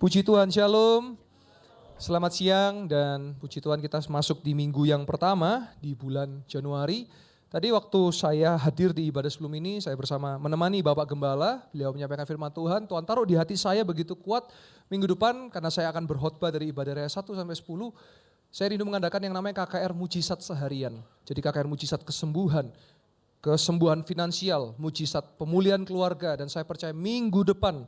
Puji Tuhan, Shalom. Selamat siang dan puji Tuhan kita masuk di minggu yang pertama di bulan Januari. Tadi waktu saya hadir di ibadah sebelum ini, saya menemani Bapak Gembala, beliau menyampaikan firman Tuhan. Tuhan taruh di hati saya begitu kuat minggu depan karena saya akan berkhotbah dari ibadah raya 1 sampai 10. Saya rindu mengadakan yang namanya KKR Mujizat Seharian. Jadi KKR Mujizat kesembuhan finansial, mujizat pemulihan keluarga, dan saya percaya minggu depan,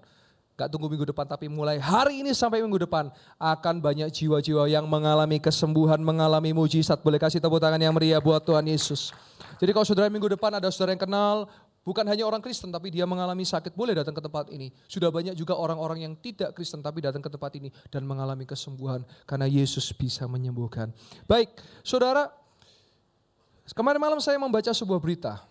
gak tunggu minggu depan tapi mulai hari ini sampai minggu depan akan banyak jiwa-jiwa yang mengalami kesembuhan, mengalami mujizat. Boleh kasih tepuk tangan yang meriah buat Tuhan Yesus. Jadi kalau saudara minggu depan ada saudara yang kenal, bukan hanya orang Kristen tapi dia mengalami sakit, boleh datang ke tempat ini. Sudah banyak juga orang-orang yang tidak Kristen tapi datang ke tempat ini dan mengalami kesembuhan karena Yesus bisa menyembuhkan. Baik, saudara, kemarin malam saya membaca sebuah berita.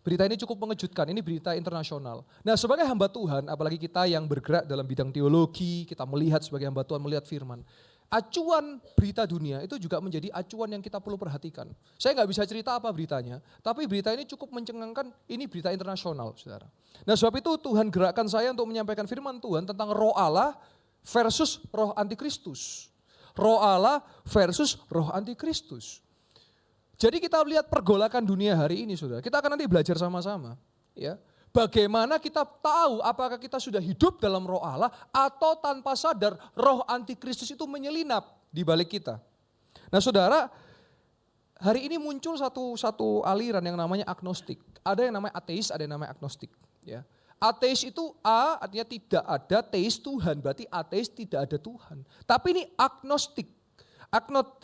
Berita ini cukup mengejutkan, ini berita internasional. Nah, sebagai hamba Tuhan, apalagi kita yang bergerak dalam bidang teologi, kita melihat sebagai hamba Tuhan, melihat firman. Acuan berita dunia itu juga menjadi acuan yang kita perlu perhatikan. Saya nggak bisa cerita apa beritanya, tapi berita ini cukup mencengangkan, ini berita internasional, saudara. Nah, sebab itu Tuhan gerakkan saya untuk menyampaikan firman Tuhan tentang roh Allah versus roh antikristus. Roh Allah versus roh antikristus. Jadi kita lihat pergolakan dunia hari ini, saudara. Kita akan nanti belajar sama-sama, ya. Bagaimana kita tahu apakah kita sudah hidup dalam roh Allah atau tanpa sadar roh antikristus itu menyelinap di balik kita. Nah, saudara, hari ini muncul satu aliran yang namanya agnostik. Ada yang namanya ateis, ada yang namanya agnostik, ya. Ateis itu A artinya tidak ada teis Tuhan, berarti ateis tidak ada Tuhan. Tapi ini agnostik.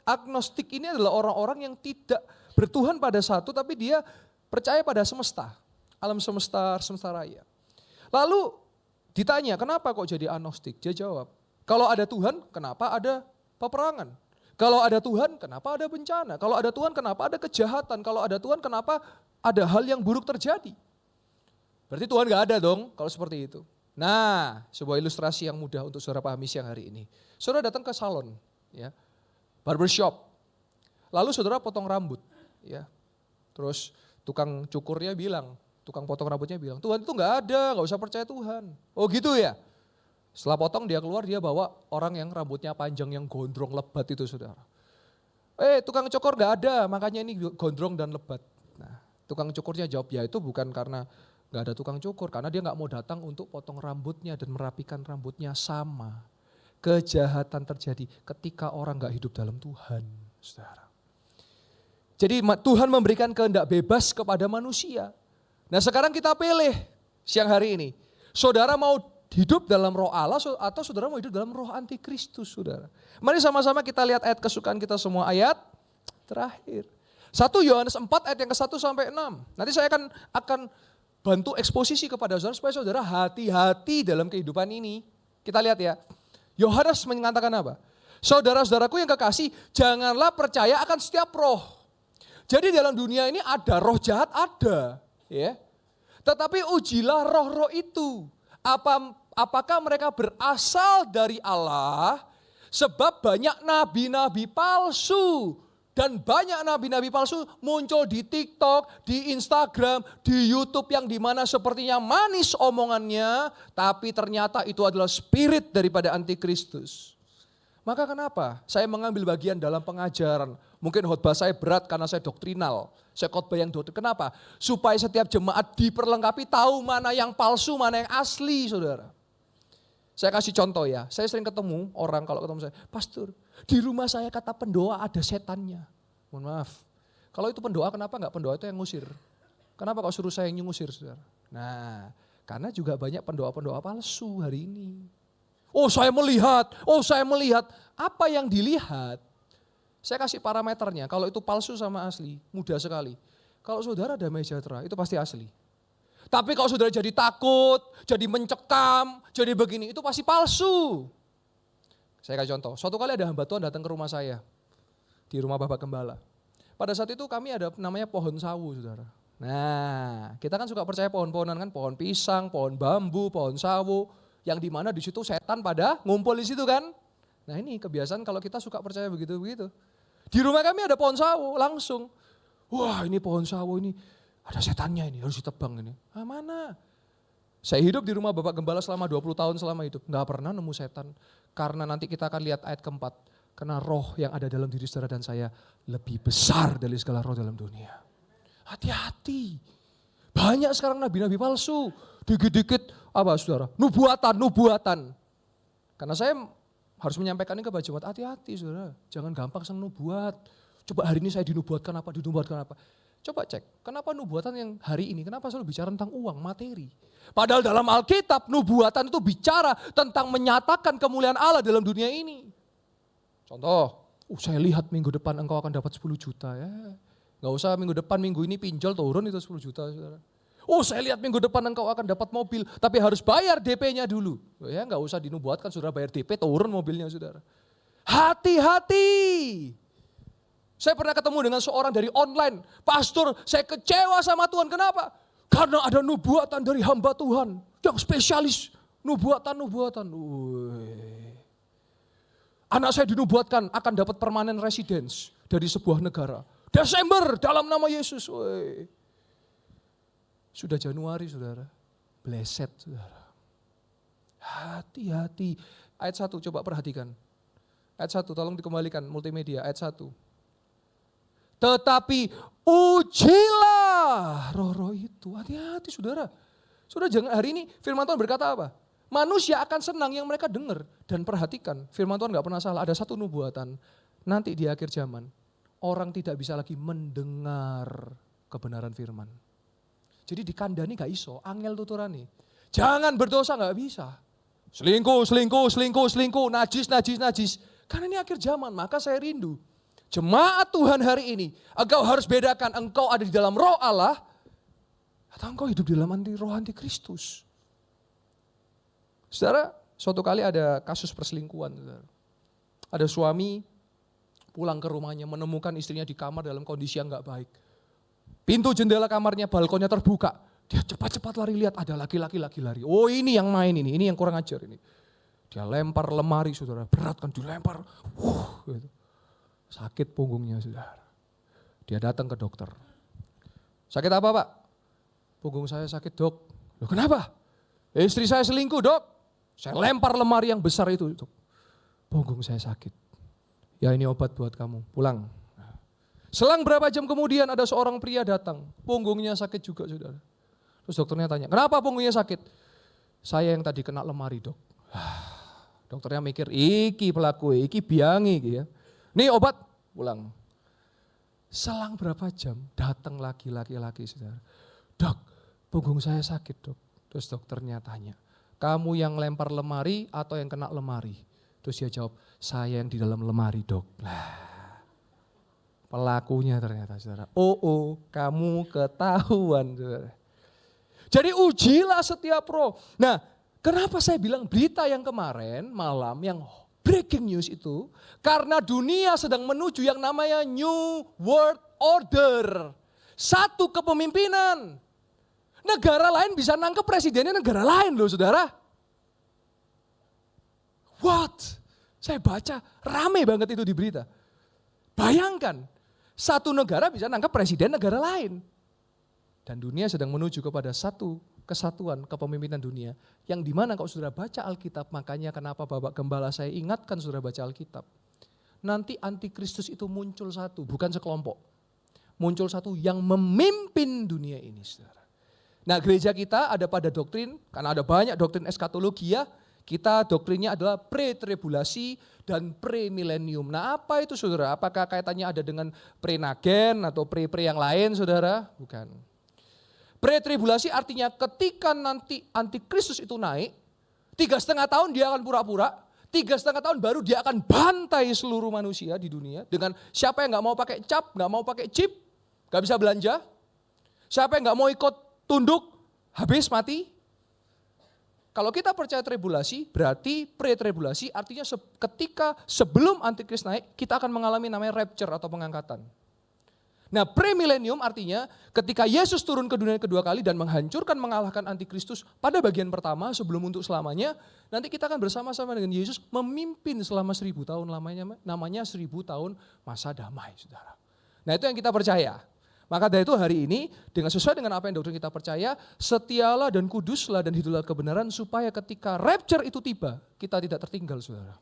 Agnostik ini adalah orang-orang yang tidak bertuhan pada satu, tapi dia percaya pada semesta, alam semesta raya. Lalu ditanya, kenapa kok jadi agnostik? Dia jawab, kalau ada Tuhan, kenapa ada peperangan? Kalau ada Tuhan, kenapa ada bencana? Kalau ada Tuhan, kenapa ada kejahatan? Kalau ada Tuhan, kenapa ada hal yang buruk terjadi? Berarti Tuhan gak ada dong kalau seperti itu. Nah, sebuah ilustrasi yang mudah untuk saudara pahami siang hari ini. Saudara datang ke salon, ya. Barbershop. Lalu saudara potong rambut, ya. Terus tukang cukurnya bilang, tukang potong rambutnya bilang, Tuhan itu nggak ada, nggak usah percaya Tuhan. Oh gitu ya. Setelah potong dia keluar, dia bawa orang yang rambutnya panjang yang gondrong lebat itu, saudara. Tukang cukur nggak ada, makanya ini gondrong dan lebat. Nah, tukang cukurnya jawab, ya itu bukan karena nggak ada tukang cukur, karena dia nggak mau datang untuk potong rambutnya dan merapikan rambutnya. Sama. Kejahatan terjadi ketika orang gak hidup dalam Tuhan, saudara. Jadi Tuhan memberikan kehendak bebas kepada manusia. Nah, sekarang kita pilih siang hari ini. Saudara mau hidup dalam roh Allah atau saudara mau hidup dalam roh antikristus, saudara. Mari sama-sama kita lihat ayat kesukaan kita semua, ayat terakhir. 1 Yohanes 4 ayat yang ke-1 sampai 6. Nanti saya akan bantu eksposisi kepada saudara supaya saudara hati-hati dalam kehidupan ini. Kita lihat ya. Yohanes mengatakan apa? Saudara-saudaraku yang kekasih, janganlah percaya akan setiap roh. Jadi dalam dunia ini ada roh jahat, ada, ya. Tetapi ujilah roh-roh itu. Apakah mereka berasal dari Allah? Sebab banyak nabi-nabi palsu. Dan banyak nabi-nabi palsu muncul di TikTok, di Instagram, di YouTube yang dimana sepertinya manis omongannya, tapi ternyata itu adalah spirit daripada antikristus. Maka kenapa saya mengambil bagian dalam pengajaran? Mungkin khotbah saya berat karena saya doktrinal. Saya khotbah yang doktrin. Kenapa? Supaya setiap jemaat diperlengkapi tahu mana yang palsu, mana yang asli, saudara. Saya kasih contoh ya, saya sering ketemu orang kalau ketemu saya, Pastor, di rumah saya kata pendoa ada setannya. Mohon maaf, kalau itu pendoa kenapa enggak pendoa itu yang ngusir? Kenapa kok suruh saya yang ngusir, saudara? Nah, karena juga banyak pendoa-pendoa palsu hari ini. Oh saya melihat, apa yang dilihat? Saya kasih parameternya, kalau itu palsu sama asli, mudah sekali. Kalau saudara damai sejahtera, itu pasti asli. Tapi kalau saudara jadi takut, jadi mencekam, jadi begini, itu pasti palsu. Saya kasih contoh, suatu kali ada hamba Tuhan datang ke rumah saya, di rumah Bapak Gembala. Pada saat itu kami ada namanya pohon sawu, saudara. Nah, kita kan suka percaya pohon-pohonan kan, pohon pisang, pohon bambu, pohon sawu, yang dimana di situ setan pada ngumpul di situ kan. Nah ini kebiasaan kalau kita suka percaya begitu-begitu. Di rumah kami ada pohon sawu, langsung. Wah ini pohon sawu ini, ada setannya ini, harus ditebang ini. Ah mana? Saya hidup di rumah Bapak Gembala selama 20 tahun selama hidup. Nggak pernah nemu setan. Karena nanti kita akan lihat ayat keempat. Karena roh yang ada dalam diri saudara dan saya lebih besar dari segala roh dalam dunia. Hati-hati. Banyak sekarang nabi-nabi palsu. Dikit-dikit apa saudara? Nubuatan. Karena saya harus menyampaikan ini kepada jemaat, hati-hati saudara. Jangan gampang sang nubuat. Coba hari ini saya dinubuatkan apa. Coba cek, kenapa nubuatan yang hari ini, kenapa selalu bicara tentang uang, materi. Padahal dalam Alkitab, nubuatan itu bicara tentang menyatakan kemuliaan Allah dalam dunia ini. Contoh, saya lihat minggu depan engkau akan dapat 10 juta ya. Gak usah minggu depan, minggu ini pinjol turun itu 10 juta. Saudara. Saya lihat minggu depan engkau akan dapat mobil, tapi harus bayar DP-nya dulu. Ya gak usah dinubuatkan, saudara bayar DP, turun mobilnya saudara. Hati-hati. Saya pernah ketemu dengan seorang dari online. Pastor, saya kecewa sama Tuhan. Kenapa? Karena ada nubuatan dari hamba Tuhan. Yang spesialis. Nubuatan. Anak saya dinubuatkan akan dapat permanent residence dari sebuah negara. Desember dalam nama Yesus. Sudah Januari saudara. Bleset saudara. Hati-hati. Ayat 1 coba perhatikan. Ayat 1 tolong dikembalikan multimedia. Ayat 1. Tetapi ujilah roh-roh itu. Hati-hati saudara. Saudara jangan, hari ini firman Tuhan berkata apa? Manusia akan senang yang mereka dengar. Dan perhatikan, firman Tuhan gak pernah salah. Ada satu nubuatan, nanti di akhir zaman, orang tidak bisa lagi mendengar kebenaran firman. Jadi dikandani gak iso, angel tuturani. Jangan berdosa gak bisa. Selingkuh, najis. Karena ini akhir zaman, maka saya rindu. Jemaat Tuhan hari ini, engkau harus bedakan engkau ada di dalam roh Allah atau engkau hidup di dalam roh antikristus. Saudara, suatu kali ada kasus perselingkuhan. Saudara. Ada suami pulang ke rumahnya menemukan istrinya di kamar dalam kondisi yang gak baik. Pintu jendela kamarnya, balkonnya terbuka. Dia cepat-cepat lari lihat ada laki-laki lari. Oh ini yang main ini yang kurang ajar ini. Dia lempar lemari saudara, berat kan dilempar. Gitu. Sakit punggungnya saudara. Dia datang ke dokter. Sakit apa pak? Punggung saya sakit dok. Loh kenapa? Istri saya selingkuh dok. Saya lempar lemari yang besar itu dok. Punggung saya sakit. Ya ini obat buat kamu, pulang. Selang berapa jam kemudian ada seorang pria datang. Punggungnya sakit juga saudara. Terus dokternya tanya, kenapa punggungnya sakit? Saya yang tadi kena lemari dok. Dokternya mikir, iki pelaku, iki biangi ya. Nih obat, pulang. Selang berapa jam, datang lagi laki-laki saudara. Dok, punggung saya sakit dok. Terus dokternya tanya, kamu yang lempar lemari atau yang kena lemari? Terus dia jawab, saya yang di dalam lemari dok. Pelakunya ternyata saudara. Kamu ketahuan saudara. Jadi ujilah setiap roh. Nah, kenapa saya bilang berita yang kemarin malam yang breaking news itu karena dunia sedang menuju yang namanya New World Order. Satu kepemimpinan. Negara lain bisa nangkep presidennya negara lain loh saudara. What? Saya baca rame banget itu di berita. Bayangkan satu negara bisa nangkep presiden negara lain. Dan dunia sedang menuju kepada satu kesatuan kepemimpinan dunia. Yang dimana kalau saudara baca Alkitab, makanya kenapa Bapak Gembala saya ingatkan saudara baca Alkitab. Nanti antikristus itu muncul satu, bukan sekelompok. Muncul satu yang memimpin dunia ini saudara. Nah gereja kita ada pada doktrin, karena ada banyak doktrin eskatologi ya. Kita doktrinnya adalah pre-tribulasi dan pre-millennium. Nah apa itu saudara? Apakah kaitannya ada dengan pre-nagen atau pre-pre yang lain saudara? Bukan. Pre-tribulasi artinya ketika nanti antikristus itu naik, 3,5 tahun dia akan pura-pura, 3,5 tahun baru dia akan bantai seluruh manusia di dunia. Dengan siapa yang gak mau pakai cap, gak mau pakai chip, gak bisa belanja. Siapa yang gak mau ikut tunduk, habis mati. Kalau kita percaya tribulasi, berarti pre-tribulasi artinya ketika sebelum antikristus naik, kita akan mengalami namanya rapture atau pengangkatan. Nah pre-millennium artinya ketika Yesus turun ke dunia kedua kali dan menghancurkan, mengalahkan antikristus pada bagian pertama sebelum untuk selamanya, nanti kita akan bersama-sama dengan Yesus memimpin selama 1000 tahun lamanya, namanya 1000 tahun masa damai saudara. Nah itu yang kita percaya. Maka dari itu hari ini, dengan sesuai dengan apa yang doktrin kita percaya, setialah dan kuduslah dan hiduplah kebenaran supaya ketika rapture itu tiba, kita tidak tertinggal, saudara.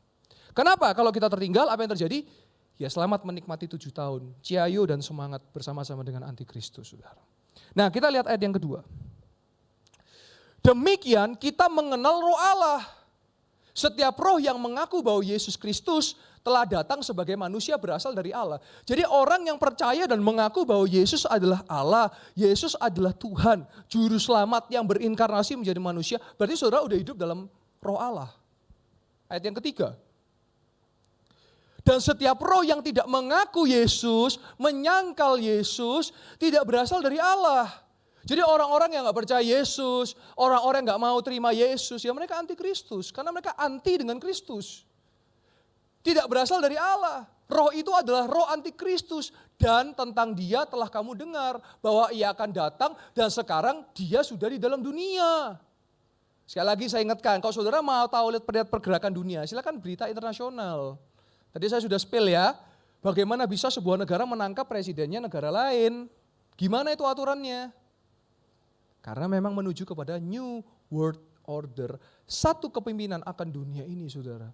Kenapa? Kalau kita tertinggal, apa yang terjadi? Ya selamat menikmati 7 tahun, ciayo dan semangat bersama-sama dengan antikristus, saudara. Nah, kita lihat ayat yang kedua. Demikian kita mengenal roh Allah. Setiap roh yang mengaku bahwa Yesus Kristus telah datang sebagai manusia berasal dari Allah. Jadi orang yang percaya dan mengaku bahwa Yesus adalah Allah, Yesus adalah Tuhan, Juru Selamat yang berinkarnasi menjadi manusia, berarti saudara udah hidup dalam roh Allah. Ayat yang ketiga. Dan setiap roh yang tidak mengaku Yesus, menyangkal Yesus, tidak berasal dari Allah. Jadi orang-orang yang gak percaya Yesus, orang-orang yang gak mau terima Yesus, ya mereka antikristus, karena mereka anti dengan Kristus. Tidak berasal dari Allah. Roh itu adalah roh antikristus. Dan tentang dia telah kamu dengar bahwa ia akan datang dan sekarang dia sudah di dalam dunia. Sekali lagi saya ingatkan, kalau saudara mau tahu lihat pergerakan dunia, silakan berita internasional. Tadi saya sudah spill ya, bagaimana bisa sebuah negara menangkap presidennya negara lain. Gimana itu aturannya? Karena memang menuju kepada New World Order. Satu kepemimpinan akan dunia ini, saudara.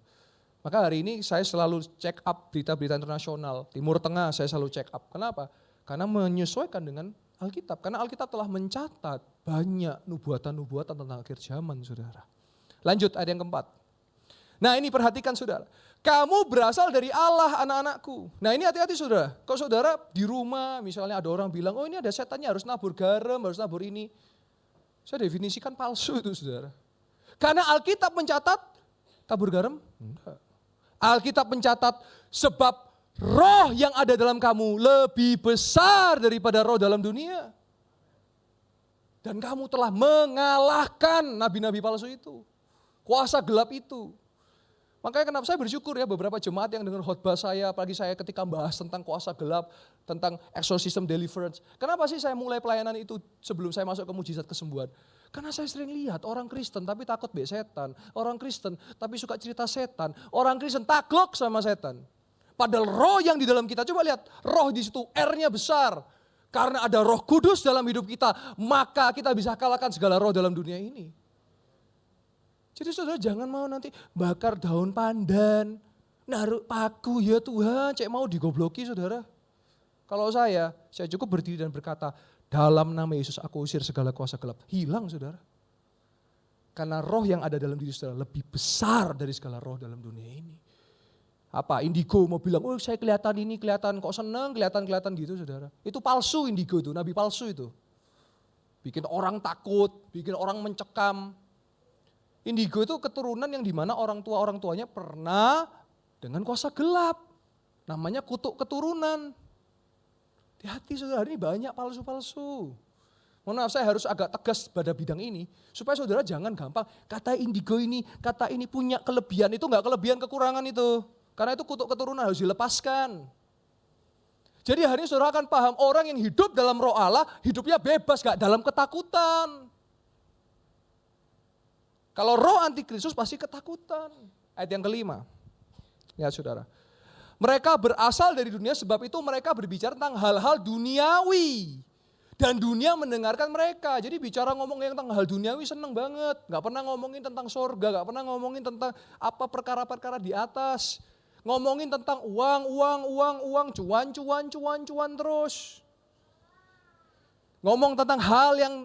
Maka hari ini saya selalu check up berita-berita internasional. Timur Tengah saya selalu check up. Kenapa? Karena menyesuaikan dengan Alkitab. Karena Alkitab telah mencatat banyak nubuatan-nubuatan tentang akhir zaman, saudara. Lanjut ayat yang keempat. Nah ini perhatikan saudara. Kamu berasal dari Allah anak-anakku. Nah ini hati-hati saudara. Kalau saudara di rumah misalnya ada orang bilang, oh ini ada setannya harus nabur garam, harus nabur ini. Saya definisikan palsu itu saudara. Karena Alkitab mencatat tabur garam? Enggak. Alkitab mencatat sebab roh yang ada dalam kamu lebih besar daripada roh dalam dunia. Dan kamu telah mengalahkan nabi-nabi palsu itu. Kuasa gelap itu. Makanya kenapa saya bersyukur ya beberapa jemaat yang dengar khotbah saya, apalagi saya ketika bahas tentang kuasa gelap, tentang exorcism deliverance. Kenapa sih saya mulai pelayanan itu sebelum saya masuk ke mujizat kesembuhan? Karena saya sering lihat orang Kristen tapi takut be setan, orang Kristen tapi suka cerita setan, orang Kristen takluk sama setan. Padahal roh yang di dalam kita, coba lihat, roh di situ R-nya besar. Karena ada Roh Kudus dalam hidup kita, maka kita bisa kalahkan segala roh dalam dunia ini. Jadi saudara jangan mau nanti bakar daun pandan, naruh paku, ya Tuhan, cek mau digobloki saudara. Kalau saya cukup berdiri dan berkata, dalam nama Yesus aku usir segala kuasa gelap. Hilang saudara. Karena roh yang ada dalam diri saudara lebih besar dari segala roh dalam dunia ini. Apa indigo mau bilang, oh saya kelihatan ini, kelihatan kok seneng, kelihatan gitu saudara. Itu palsu indigo itu, nabi palsu itu. Bikin orang takut, bikin orang mencekam. Indigo itu keturunan yang dimana orang tuanya pernah dengan kuasa gelap. Namanya kutuk keturunan. Hati-hati saudara, ini banyak palsu-palsu. Mohon maaf saya harus agak tegas pada bidang ini. Supaya saudara jangan gampang, kata indigo ini, kata ini punya kelebihan. Itu enggak kelebihan, kekurangan itu. Karena itu kutuk keturunan harus dilepaskan. Jadi hari ini saudara akan paham, orang yang hidup dalam roh Allah, hidupnya bebas, enggak dalam ketakutan. Kalau roh antikristus pasti ketakutan. Ayat yang kelima. Lihat saudara. Mereka berasal dari dunia sebab itu mereka berbicara tentang hal-hal duniawi. Dan dunia mendengarkan mereka. Jadi bicara ngomongin tentang hal duniawi seneng banget. Gak pernah ngomongin tentang sorga, gak pernah ngomongin tentang apa perkara-perkara di atas. Ngomongin tentang uang, cuan terus. Ngomong tentang hal yang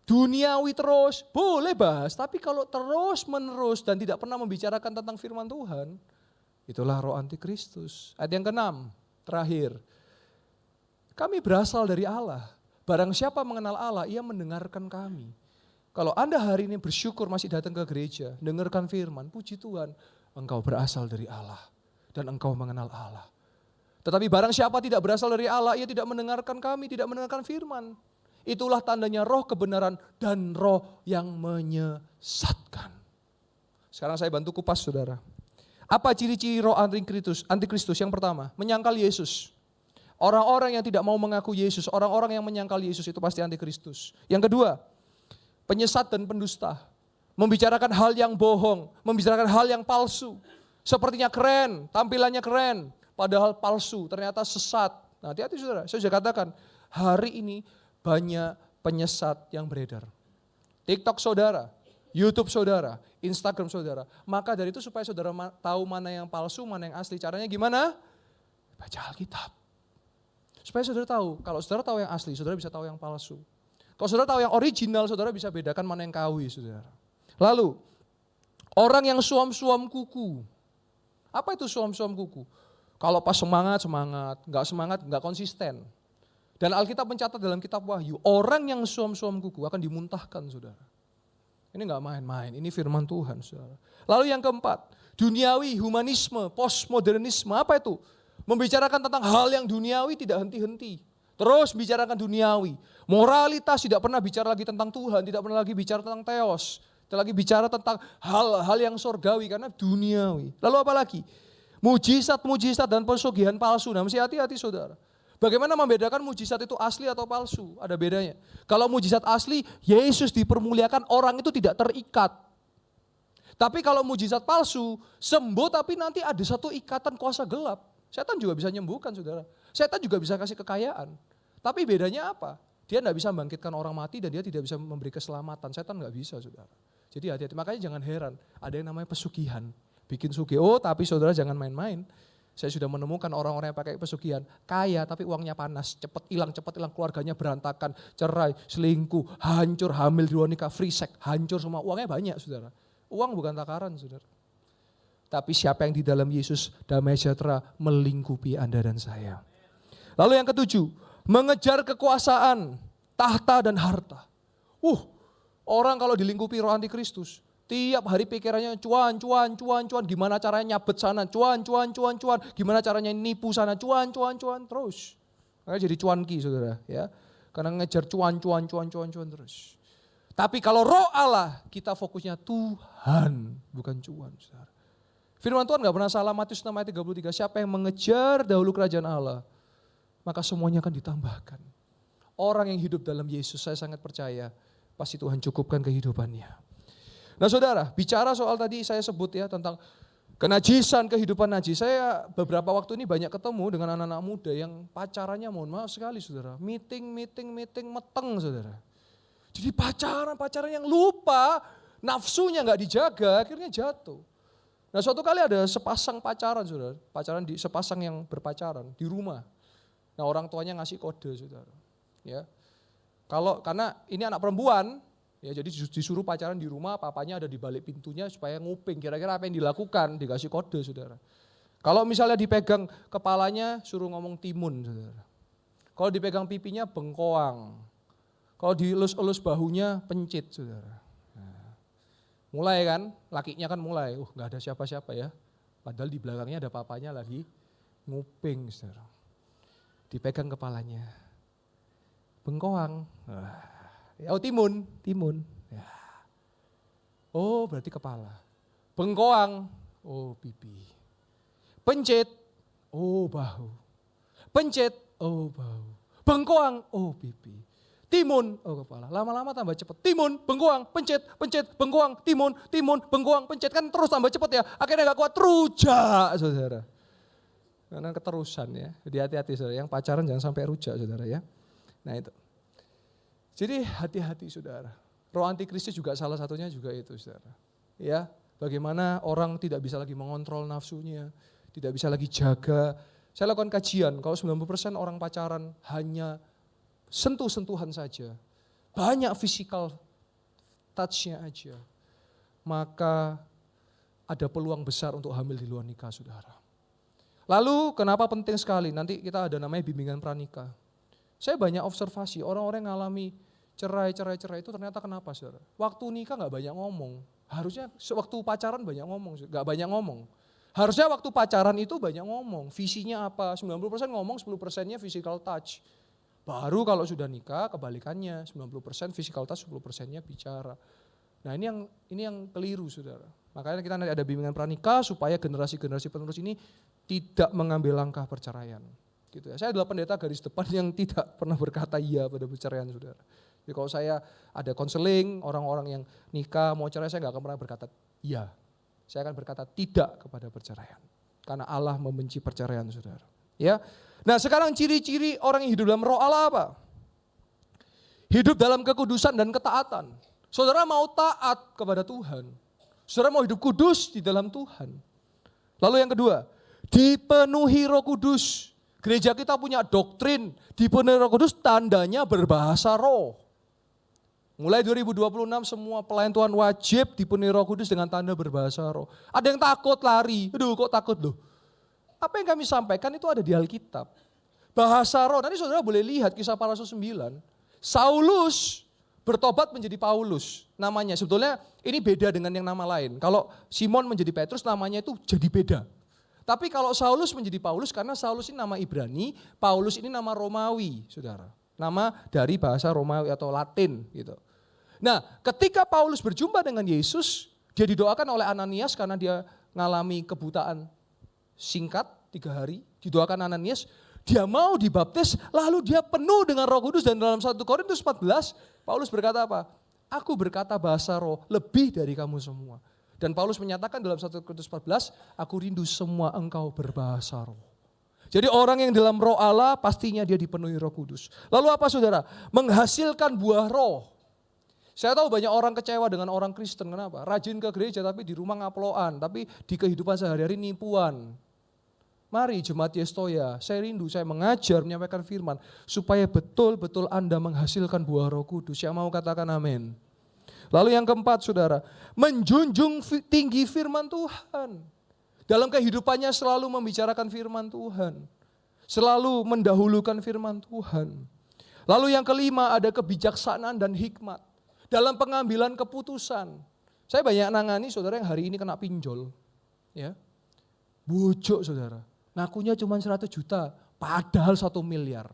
duniawi terus, boleh bahas. Tapi kalau terus menerus dan tidak pernah membicarakan tentang firman Tuhan, itulah roh antikristus. Ayat yang ke-6, terakhir. Kami berasal dari Allah. Barang siapa mengenal Allah, ia mendengarkan kami. Kalau Anda hari ini bersyukur masih datang ke gereja, dengarkan firman, puji Tuhan, engkau berasal dari Allah. Dan engkau mengenal Allah. Tetapi barang siapa tidak berasal dari Allah, ia tidak mendengarkan kami, tidak mendengarkan firman. Itulah tandanya roh kebenaran dan roh yang menyesatkan. Sekarang saya bantu kupas saudara. Apa ciri-ciri roh antikristus? Yang pertama, menyangkal Yesus. Orang-orang yang tidak mau mengaku Yesus, orang-orang yang menyangkal Yesus itu pasti antikristus. Yang kedua, penyesat dan pendusta. Membicarakan hal yang bohong, membicarakan hal yang palsu. Sepertinya keren, tampilannya keren, padahal palsu, ternyata sesat. Nah hati-hati saudara, saya sudah katakan, hari ini banyak penyesat yang beredar. TikTok saudara, YouTube saudara, Instagram saudara. Maka dari itu supaya saudara tahu mana yang palsu, mana yang asli. Caranya gimana? Baca Alkitab. Supaya saudara tahu, kalau saudara tahu yang asli, saudara bisa tahu yang palsu. Kalau saudara tahu yang original, saudara bisa bedakan mana yang KW, saudara. Lalu, orang yang suam-suam kuku. Apa itu suam-suam kuku? Kalau pas semangat, nggak konsisten. Dan Alkitab mencatat dalam kitab Wahyu, orang yang suam-suam kuku akan dimuntahkan, saudara. Ini nggak main-main, ini firman Tuhan, saudara. Lalu yang keempat, duniawi, humanisme, postmodernisme, apa itu? Membicarakan tentang hal yang duniawi tidak henti-henti. Terus bicarakan duniawi. Moralitas tidak pernah bicara lagi tentang Tuhan, tidak pernah lagi bicara tentang theos. Tidak lagi bicara tentang hal-hal yang surgawi karena duniawi. Lalu apa lagi? Mujizat-mujizat dan pesugihan palsu. Nah, mesti hati-hati saudara. Bagaimana membedakan mujizat itu asli atau palsu? Ada bedanya. Kalau mujizat asli, Yesus dipermuliakan, orang itu tidak terikat. Tapi kalau mujizat palsu, sembuh tapi nanti ada satu ikatan kuasa gelap. Setan juga bisa nyembuhkan saudara. Setan juga bisa kasih kekayaan. Tapi bedanya apa? Dia tidak bisa membangkitkan orang mati dan dia tidak bisa memberi keselamatan. Setan nggak bisa saudara. Jadi hati-hati, makanya jangan heran. Ada yang namanya pesugihan. Bikin sugih, tapi saudara jangan main-main. Saya sudah menemukan orang-orang yang pakai pesugihan, kaya tapi uangnya panas, cepat hilang, keluarganya berantakan, cerai, selingkuh, hancur, hamil di luar nikah, free sex, hancur semua, uangnya banyak saudara. Uang bukan takaran saudara. Tapi siapa yang di dalam Yesus, damai sejahtera melingkupi Anda dan saya. Lalu yang ketujuh, mengejar kekuasaan, tahta dan harta. Orang kalau dilingkupi roh antikristus, tiap hari pikirannya cuan, gimana caranya nyabet sana, cuan, gimana caranya nipu sana, cuan, terus. Makanya jadi cuanki saudara ya. Karena ngejar cuan terus. Tapi kalau roh Allah, kita fokusnya Tuhan, bukan cuan saudara. Firman Tuhan gak pernah salah, Matius 6 ayat 33, siapa yang mengejar dahulu kerajaan Allah, maka semuanya akan ditambahkan. Orang yang hidup dalam Yesus, saya sangat percaya, pasti Tuhan cukupkan kehidupannya. Nah saudara, bicara soal tadi saya sebut ya tentang kenajisan, kehidupan najis. Saya beberapa waktu ini banyak ketemu dengan anak-anak muda yang pacarannya mohon maaf sekali saudara. Meeting, meteng saudara. Jadi pacaran yang lupa, nafsunya gak dijaga, akhirnya jatuh. Nah suatu kali ada sepasang pacaran saudara, sepasang yang berpacaran di rumah. Nah orang tuanya ngasih kode saudara. Ya, karena ini anak perempuan, ya jadi disuruh pacaran di rumah, papanya ada di balik pintunya supaya nguping kira-kira apa yang dilakukan, dikasih kode saudara. Kalau misalnya dipegang kepalanya suruh ngomong timun saudara. Kalau dipegang pipinya bengkoang. Kalau dielus-elus bahunya pencit saudara. Nah, mulai kan, lakinya kan mulai, gak ada siapa-siapa ya. Padahal di belakangnya ada papanya lagi nguping saudara. Dipegang kepalanya. Bengkoang. Timun. Ya. Berarti kepala. Bengkoang. Pipi. Pencit. Bahu. Pencit. Bahu. Bengkoang. Pipi. Timun. Kepala. Lama-lama tambah cepat. Timun, bengkoang, pencit, bengkoang, timun, bengkoang, pencit. Kan terus tambah cepat ya. Akhirnya gak kuat, rujak saudara. Karena keterusan ya. Jadi hati-hati saudara. Yang pacaran jangan sampai rujak saudara ya. Nah itu. Jadi hati-hati saudara. Roh antikristus juga salah satunya juga itu saudara. Ya, bagaimana orang tidak bisa lagi mengontrol nafsunya, tidak bisa lagi jaga. Saya lakukan kajian, kalau 90% orang pacaran hanya sentuh-sentuhan saja, banyak physical touch-nya aja, maka ada peluang besar untuk hamil di luar nikah saudara. Lalu kenapa penting sekali, nanti kita ada namanya bimbingan pranikah. Saya banyak observasi orang-orang yang ngalami cerai itu ternyata kenapa saudara? Waktu nikah gak banyak ngomong. Harusnya waktu pacaran banyak ngomong, gak banyak ngomong. Harusnya waktu pacaran itu banyak ngomong. Visinya apa? 90% ngomong, 10%-nya physical touch. Baru kalau sudah nikah kebalikannya, 90% physical touch, 10%-nya bicara. Nah ini yang keliru saudara. Makanya kita nanti ada bimbingan pranikah supaya generasi-generasi penerus ini tidak mengambil langkah perceraian. Gitu ya. Saya adalah pendeta garis depan yang tidak pernah berkata iya pada perceraian saudara. Jadi kalau saya ada konseling, orang-orang yang nikah mau cerai, saya gak akan pernah berkata iya. Saya akan berkata tidak kepada perceraian. Karena Allah membenci perceraian saudara. Ya. Nah sekarang ciri-ciri orang yang hidup dalam roh Allah apa? Hidup dalam kekudusan dan ketaatan. Saudara mau taat kepada Tuhan. Saudara mau hidup kudus di dalam Tuhan. Lalu yang kedua, dipenuhi Roh Kudus. Gereja kita punya doktrin, dipenuhi Roh Kudus tandanya berbahasa roh. Mulai 2026 semua pelayan Tuhan wajib dipenuhi Roh Kudus dengan tanda berbahasa roh. Ada yang takut lari, aduh kok takut loh. Apa yang kami sampaikan itu ada di Alkitab. Bahasa roh, nanti saudara boleh lihat Kisah Para Rasul 9. Saulus bertobat menjadi Paulus namanya. Sebetulnya ini beda dengan yang nama lain. Kalau Simon menjadi Petrus namanya itu jadi beda. Tapi kalau Saulus menjadi Paulus karena Saulus ini nama Ibrani, Paulus ini nama Romawi, saudara. Nama dari bahasa Romawi atau Latin gitu. Nah, ketika Paulus berjumpa dengan Yesus, dia didoakan oleh Ananias karena dia mengalami kebutaan singkat 3 hari. Didoakan Ananias, dia mau dibaptis, lalu dia penuh dengan Roh Kudus. Dan dalam 1 Korintus 14, Paulus berkata apa? Aku berkata bahasa roh lebih dari kamu semua. Dan Paulus menyatakan dalam 1 Korintus 14, aku rindu semua engkau berbahasa roh. Jadi orang yang dalam roh Allah pastinya dia dipenuhi Roh Kudus. Lalu apa saudara? Menghasilkan buah roh. Saya tahu banyak orang kecewa dengan orang Kristen, kenapa? Rajin ke gereja tapi di rumah ngaploan, tapi di kehidupan sehari-hari nipuan. Mari jemaat Yestoya, saya rindu, saya mengajar, menyampaikan firman, supaya betul-betul Anda menghasilkan buah Roh Kudus. Yang mau katakan amin. Lalu yang keempat saudara, menjunjung tinggi firman Tuhan. Dalam kehidupannya selalu membicarakan firman Tuhan. Selalu mendahulukan firman Tuhan. Lalu yang kelima ada kebijaksanaan dan hikmat. Dalam pengambilan keputusan. Saya banyak nangani saudara yang hari ini kena pinjol. Ya, bujuk saudara. Ngakunya cuma 100 juta, padahal 1 miliar.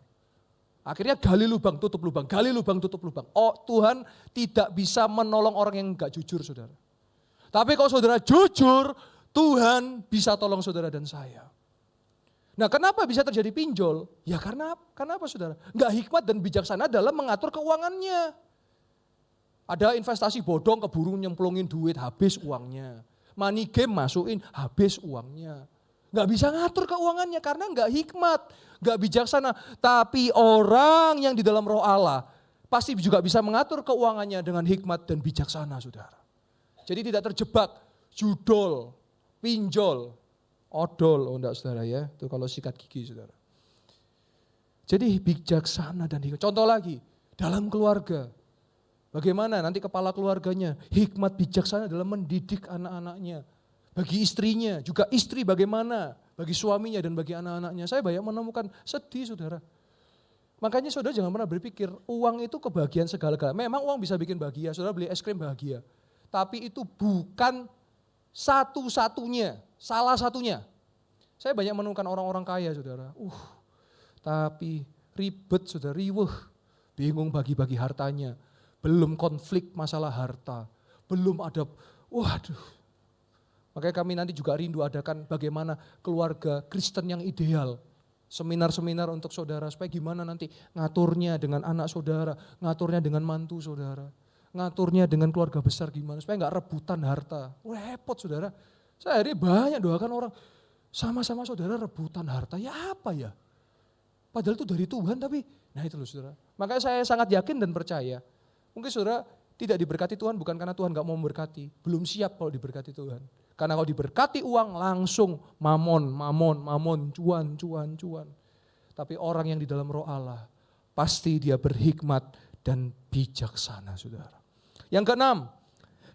Akhirnya gali lubang, tutup lubang, gali lubang, tutup lubang. Oh, Tuhan tidak bisa menolong orang yang enggak jujur saudara. Tapi kalau saudara jujur, Tuhan bisa tolong saudara dan saya. Nah, kenapa bisa terjadi pinjol? Ya karena apa saudara? Enggak hikmat dan bijaksana dalam mengatur keuangannya. Ada investasi bodong, keburu nyemplungin duit, habis uangnya. Money game masukin, habis uangnya. Enggak bisa ngatur keuangannya karena enggak hikmat, enggak bijaksana. Tapi orang yang di dalam roh Allah pasti juga bisa mengatur keuangannya dengan hikmat dan bijaksana saudara. Jadi tidak terjebak judol, pinjol, odol, oh enggak saudara ya, itu kalau sikat gigi saudara. Jadi bijaksana dan hikmat. Contoh lagi, dalam keluarga, bagaimana nanti kepala keluarganya, hikmat bijaksana dalam mendidik anak-anaknya. Bagi istrinya, juga istri bagaimana, bagi suaminya dan bagi anak-anaknya. Saya banyak menemukan sedih saudara. Makanya saudara jangan pernah berpikir uang itu kebahagiaan segala-galanya. Memang uang bisa bikin bahagia, saudara beli es krim bahagia. Tapi itu bukan satu-satunya, salah satunya. Saya banyak menemukan orang-orang kaya saudara. Tapi ribet saudara, riweuh. Bingung bagi-bagi hartanya. Belum konflik masalah harta. Belum ada, waduh. Makanya kami nanti juga rindu adakan bagaimana keluarga Kristen yang ideal. Seminar-seminar untuk saudara, supaya gimana nanti ngaturnya dengan anak saudara, ngaturnya dengan mantu saudara, ngaturnya dengan keluarga besar gimana, supaya enggak rebutan harta. Repot saudara, saya hari banyak doakan orang, sama-sama saudara rebutan harta, ya apa ya? Padahal itu dari Tuhan tapi, nah itu loh saudara. Makanya saya sangat yakin dan percaya, mungkin saudara tidak diberkati Tuhan bukan karena Tuhan enggak mau memberkati, belum siap kalau diberkati Tuhan. Karena kalau diberkati uang langsung mamon, cuan. Tapi orang yang di dalam roh Allah, pasti dia berhikmat dan bijaksana saudara. Yang keenam,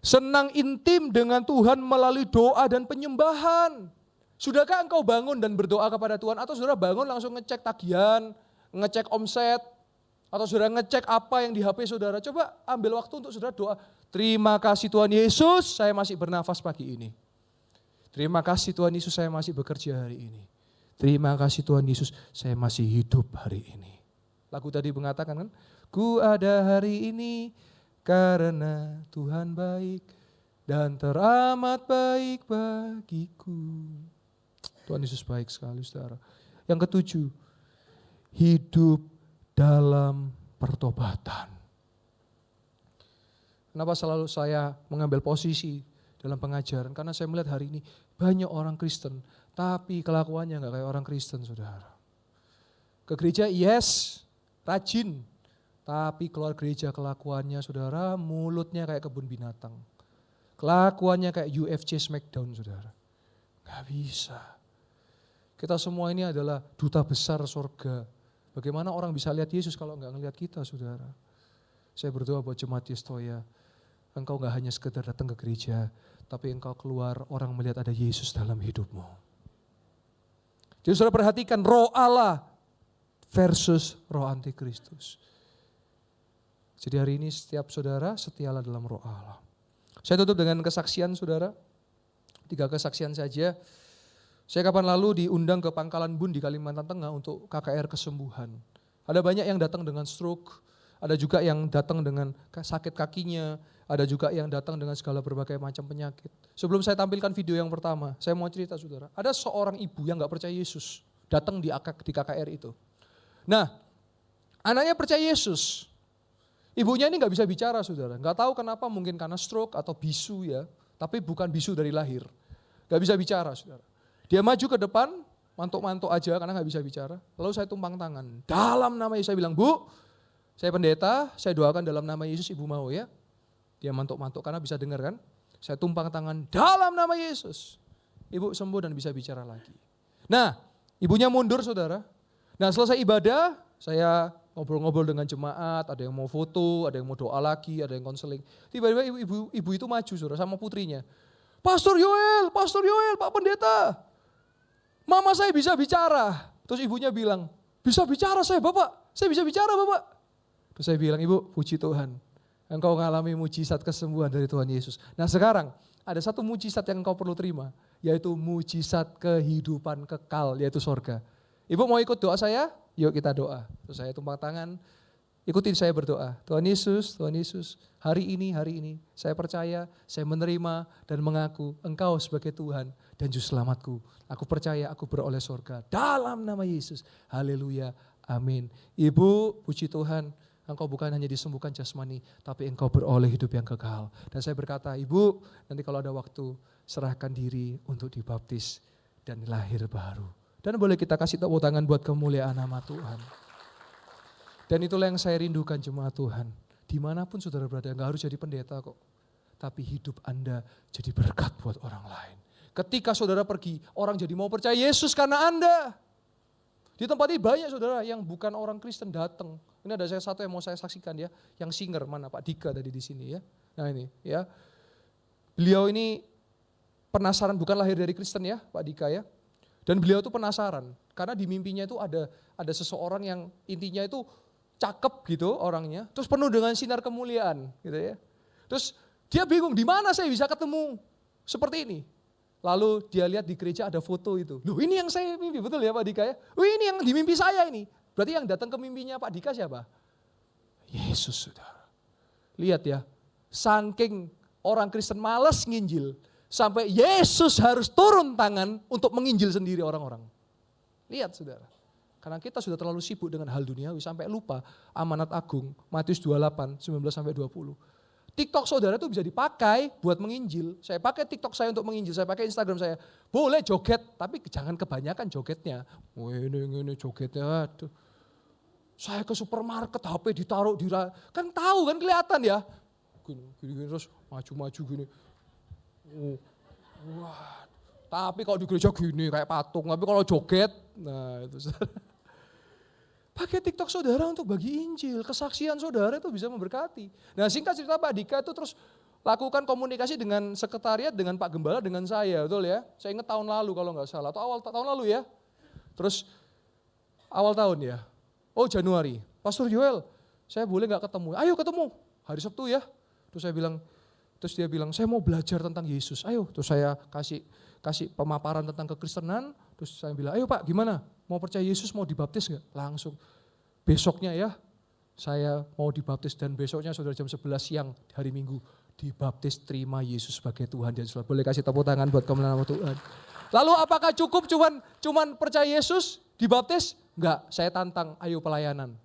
senang intim dengan Tuhan melalui doa dan penyembahan. Sudahkah engkau bangun dan berdoa kepada Tuhan? Atau saudara bangun langsung ngecek tagihan, ngecek omset, atau saudara ngecek apa yang di HP saudara. Coba ambil waktu untuk saudara doa. Terima kasih Tuhan Yesus, saya masih bernafas pagi ini. Terima kasih Tuhan Yesus, saya masih bekerja hari ini. Terima kasih Tuhan Yesus, saya masih hidup hari ini. Lagu tadi mengatakan kan, ku ada hari ini karena Tuhan baik dan teramat baik bagiku. Tuhan Yesus baik sekali saudara. Yang ketujuh, hidup dalam pertobatan. Kenapa selalu saya mengambil posisi dalam pengajaran? Karena saya melihat hari ini banyak orang Kristen, tapi kelakuannya enggak kayak orang Kristen saudara. Ke gereja yes, rajin, Tapi keluar gereja kelakuannya saudara, mulutnya kayak kebun binatang. Kelakuannya kayak UFC Smackdown saudara. Gak bisa. Kita semua ini adalah duta besar surga. Bagaimana orang bisa lihat Yesus kalau gak ngelihat kita saudara. Saya berdoa buat jemaat Yestoya. Engkau gak hanya sekedar datang ke gereja, tapi engkau keluar orang melihat ada Yesus dalam hidupmu. Jadi saudara perhatikan roh Allah versus roh antikristus. Jadi hari ini setiap saudara setialah dalam roh Allah. Saya tutup dengan kesaksian saudara. 3 kesaksian saja. Saya kapan lalu diundang ke Pangkalan Bun di Kalimantan Tengah untuk KKR kesembuhan. Ada banyak yang datang dengan stroke, ada juga yang datang dengan sakit kakinya, ada juga yang datang dengan segala berbagai macam penyakit. Sebelum saya tampilkan video yang pertama, saya mau cerita saudara. Ada seorang ibu yang gak percaya Yesus, datang di KKR itu. Nah, anaknya percaya Yesus. Ibunya ini gak bisa bicara saudara, gak tahu kenapa, mungkin karena stroke atau bisu ya, tapi bukan bisu dari lahir. Gak bisa bicara saudara. Dia maju ke depan, mantuk-mantuk aja karena gak bisa bicara. Lalu saya tumpang tangan, dalam nama Yesus saya bilang, Bu, saya pendeta, saya doakan dalam nama Yesus ibu mau ya. Dia mantuk-mantuk karena bisa dengar kan. Saya tumpang tangan dalam nama Yesus. Ibu sembuh dan bisa bicara lagi. Nah, ibunya mundur saudara. Nah selesai ibadah, saya ngobrol-ngobrol dengan jemaat, ada yang mau foto, ada yang mau doa lagi, ada yang konseling. Tiba-tiba ibu itu maju saudara sama putrinya. Pastor Yoel, Pak Pendeta. Mama saya bisa bicara. Terus ibunya bilang, bisa bicara saya Bapak, saya bisa bicara Bapak. Terus saya bilang, Ibu puji Tuhan, engkau mengalami mujizat kesembuhan dari Tuhan Yesus. Nah sekarang ada satu mujizat yang engkau perlu terima, yaitu mujizat kehidupan kekal, yaitu sorga. Ibu mau ikut doa saya? Yuk kita doa. Terus saya tumpang tangan, ikutin saya berdoa. Tuhan Yesus, hari ini saya percaya, saya menerima dan mengaku Engkau sebagai Tuhan dan Juru Selamatku. Aku percaya aku beroleh surga dalam nama Yesus. Haleluya, amin. Ibu, puji Tuhan, Engkau bukan hanya disembuhkan jasmani, tapi Engkau beroleh hidup yang kekal. Dan saya berkata, Ibu, nanti kalau ada waktu, serahkan diri untuk dibaptis dan lahir baru. Dan boleh kita kasih tepuk tangan buat kemuliaan nama Tuhan. Dan itulah yang saya rindukan jemaat Tuhan. Dimanapun saudara berada, gak harus jadi pendeta kok. Tapi hidup Anda jadi berkat buat orang lain. Ketika saudara pergi, orang jadi mau percaya Yesus karena Anda. Di tempat ini banyak saudara yang bukan orang Kristen datang. Ini ada saya satu yang mau saya saksikan ya. Yang singer, mana Pak Dika tadi di sini ya. Nah ini ya. Beliau ini penasaran, bukan lahir dari Kristen ya Pak Dika ya. Dan beliau itu penasaran, karena di mimpinya itu ada seseorang yang intinya itu cakep gitu orangnya, terus penuh dengan sinar kemuliaan gitu ya. Terus dia bingung, di mana saya bisa ketemu seperti ini. Lalu dia lihat di gereja ada foto itu. Loh ini yang saya mimpi, betul ya Pak Dika ya? Oh ini yang di mimpi saya ini. Berarti yang datang ke mimpinya Pak Dika siapa? Yesus saudara. Lihat ya, saking orang Kristen malas nginjil, sampai Yesus harus turun tangan untuk menginjil sendiri orang-orang. Lihat saudara. Karena kita sudah terlalu sibuk dengan hal duniawi sampai lupa amanat agung Matius 28, 19-20. TikTok saudara itu bisa dipakai buat menginjil. Saya pakai TikTok saya untuk menginjil, saya pakai Instagram saya. Boleh joget, tapi jangan kebanyakan jogetnya. Ini jogetnya, aduh. Saya ke supermarket, HP ditaruh, kan tahu kan kelihatan ya. Gini terus maju-maju gini. Wah, tapi kalau di gereja gini kayak patung, tapi kalau joget, nah itu. Pakai TikTok saudara untuk bagi Injil, kesaksian saudara itu bisa memberkati. Nah singkat cerita Pak Dika itu terus lakukan komunikasi dengan sekretariat, dengan Pak Gembala, dengan saya, betul ya. Saya ingat tahun lalu kalau nggak salah, atau awal tahun lalu ya. Terus awal tahun ya, oh Januari, Pastor Joel, saya boleh nggak ketemu? Ayo ketemu, hari Sabtu ya. Terus dia bilang, saya mau belajar tentang Yesus, ayo. Terus saya kasih pemaparan tentang kekristenan, terus saya bilang, ayo Pak gimana, mau percaya Yesus, mau dibaptis gak? Langsung, besoknya ya, saya mau dibaptis dan besoknya saudara jam 11 siang hari Minggu, dibaptis terima Yesus sebagai Tuhan dan Selamat. Boleh kasih tepuk tangan buat kemuliaan nama Tuhan. Lalu apakah cukup cuman percaya Yesus, dibaptis? Enggak, saya tantang, ayo pelayanan.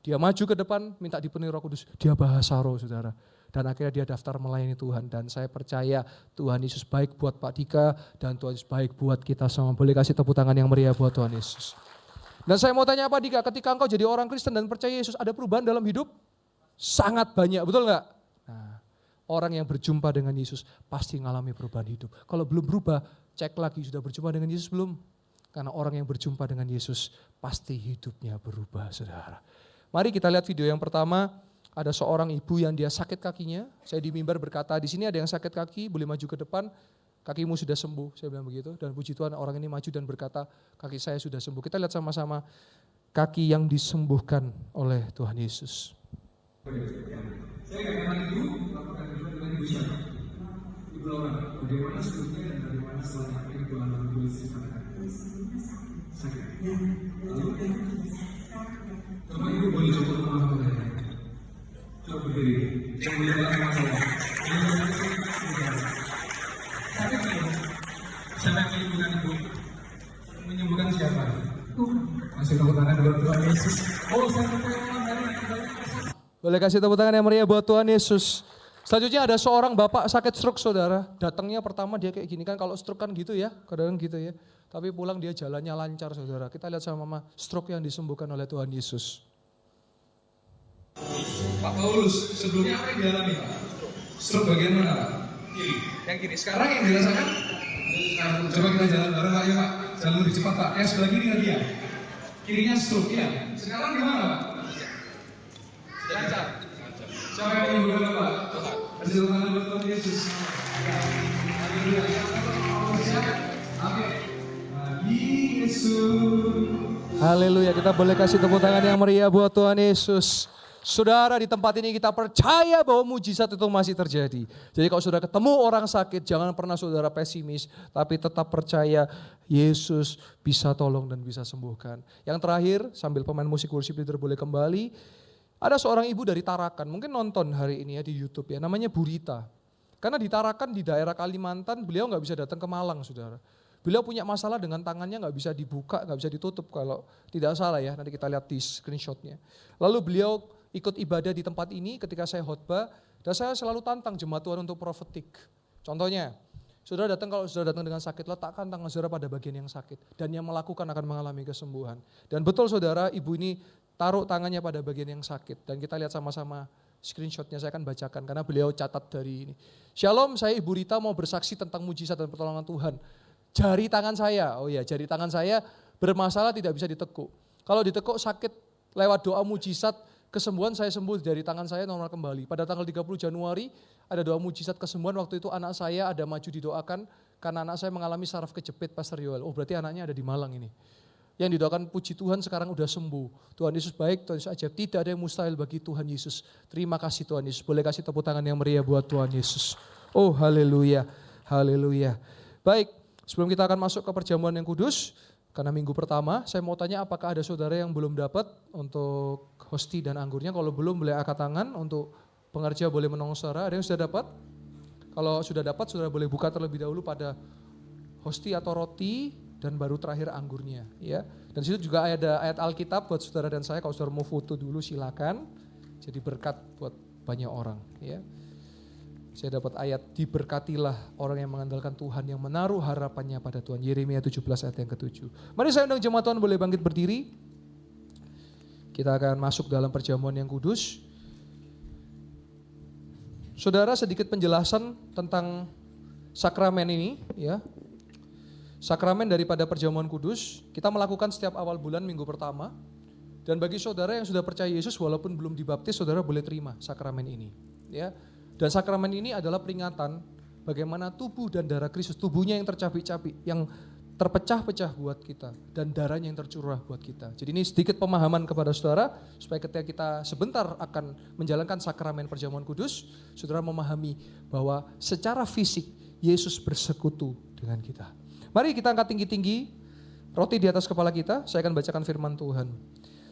Dia maju ke depan, minta dipenuhi Roh Kudus, dia bahasa roh saudara. Dan akhirnya dia daftar melayani Tuhan. Dan saya percaya Tuhan Yesus baik buat Pak Dika dan Tuhan Yesus baik buat kita semua. Boleh kasih tepuk tangan yang meriah buat Tuhan Yesus. Dan saya mau tanya apa Dika, ketika engkau jadi orang Kristen dan percaya Yesus, ada perubahan dalam hidup? Sangat banyak, betul nggak? Nah, orang yang berjumpa dengan Yesus pasti mengalami perubahan hidup. Kalau belum berubah, cek lagi sudah berjumpa dengan Yesus belum? Karena orang yang berjumpa dengan Yesus pasti hidupnya berubah, saudara. Mari kita lihat video yang pertama. Ada seorang ibu yang dia sakit kakinya. Saya di mimbar berkata, di sini ada yang sakit kaki, boleh maju ke depan. Kakimu sudah sembuh, saya bilang begitu. Dan puji Tuhan orang ini maju dan berkata, kaki saya sudah sembuh. Kita lihat sama-sama kaki yang disembuhkan oleh Tuhan Yesus. Saya katakan itu, lakukan dengan ibu siapa? Ibu Laura, bagaimana sebelumnya dan bagaimana selanjutnya yang Tuhan lakukan sifatkan? Sakit. Lalu, coba ibu boleh coba mengatakan saya. Coba berdiri, coba lihat masalah. Sakit tidak? Siapa yang menyembuhkan ibu? Menyembuhkan siapa? Masih tepuk tangan buat Tuhan Yesus. Oh, saya boleh kasih tepuk tangan yang meriah buat Tuhan Yesus. Selanjutnya ada seorang bapak sakit stroke, saudara. Datangnya pertama dia kayak gini kan, kalau stroke kan gitu ya, kadang-kadang gitu ya. Tapi pulang dia jalannya lancar, saudara. Kita lihat sama mama stroke yang disembuhkan oleh Tuhan Yesus. Pak Paulus, sebelumnya apa yang dialami Pak? Stroke bagian mana Pak? Kiri. Yang kiri. Sekarang yang dirasakan? Coba kita jalan bareng Pak, ya Pak. Jalan lebih cepat Pak. Sebelah kiri lagi ya. Kirinya stroke ya. Sekarang gimana Pak? Lancar. Siapa yang menyembuhkan Pak? Kasih tepuk tangan buat Tuhan Yesus. Haleluya. Kita boleh kasih tepuk tangan yang meriah buat Tuhan Yesus. Saudara, di tempat ini kita percaya bahwa mujizat itu masih terjadi. Jadi kalau saudara ketemu orang sakit, jangan pernah saudara pesimis, tapi tetap percaya Yesus bisa tolong dan bisa sembuhkan. Yang terakhir, sambil pemain musik worship leader boleh kembali, ada seorang ibu dari Tarakan, mungkin nonton hari ini ya di YouTube ya, namanya Bu Rita. Karena di Tarakan di daerah Kalimantan, beliau nggak bisa datang ke Malang, saudara. Beliau punya masalah dengan tangannya nggak bisa dibuka, nggak bisa ditutup kalau tidak salah ya, nanti kita lihat di screenshotnya. Lalu beliau ikut ibadah di tempat ini ketika saya khotbah, dan saya selalu tantang jemaat Tuhan untuk profetik. Contohnya, saudara datang, kalau saudara datang dengan sakit, letakkan tangan saudara pada bagian yang sakit, dan yang melakukan akan mengalami kesembuhan. Dan betul saudara, ibu ini taruh tangannya pada bagian yang sakit, dan kita lihat sama-sama screenshotnya, saya akan bacakan karena beliau catat dari ini. Shalom, saya Ibu Rita mau bersaksi tentang mujizat dan pertolongan Tuhan. Jari tangan saya, oh ya, jari tangan saya bermasalah tidak bisa ditekuk. Kalau ditekuk sakit, lewat doa mujizat, kesembuhan saya sembuh dari tangan saya normal kembali. Pada tanggal 30 Januari ada doa mujizat kesembuhan, waktu itu anak saya ada maju didoakan karena anak saya mengalami saraf kejepit Pastor Yoel. Oh berarti anaknya ada di Malang ini. Yang didoakan puji Tuhan sekarang udah sembuh. Tuhan Yesus baik, Tuhan Yesus ajaib, tidak ada yang mustahil bagi Tuhan Yesus. Terima kasih Tuhan Yesus, boleh kasih tepuk tangan yang meriah buat Tuhan Yesus. Oh haleluya, haleluya. Baik, sebelum kita akan masuk ke perjamuan yang kudus, karena minggu pertama, saya mau tanya apakah ada saudara yang belum dapat untuk hosti dan anggurnya. Kalau belum boleh angkat tangan, untuk pengerja boleh menolong saudara. Ada yang sudah dapat? Kalau sudah dapat, saudara boleh buka terlebih dahulu pada hosti atau roti dan baru terakhir anggurnya. Ya. Dan di situ juga ada ayat Alkitab buat saudara dan saya. Kalau saudara mau foto dulu silakan. Jadi berkat buat banyak orang. Ya. Saya dapat ayat, diberkatilah orang yang mengandalkan Tuhan, yang menaruh harapannya pada Tuhan. Yeremia 17 ayat yang ke-7. Mari saya undang jemaat Tuhan boleh bangkit berdiri. Kita akan masuk dalam perjamuan yang kudus. Saudara, sedikit penjelasan tentang sakramen ini. Ya. Sakramen daripada perjamuan kudus, kita melakukan setiap awal bulan minggu pertama. Dan bagi saudara yang sudah percaya Yesus walaupun belum dibaptis, saudara boleh terima sakramen ini. Ya. Dan sakramen ini adalah peringatan bagaimana tubuh dan darah Kristus, tubuhnya yang tercapik-capik, yang terpecah-pecah buat kita, dan darahnya yang tercurah buat kita. Jadi ini sedikit pemahaman kepada saudara, supaya ketika kita sebentar akan menjalankan sakramen perjamuan kudus, saudara memahami bahwa secara fisik Yesus bersekutu dengan kita. Mari kita angkat tinggi-tinggi, roti di atas kepala kita, saya akan bacakan firman Tuhan.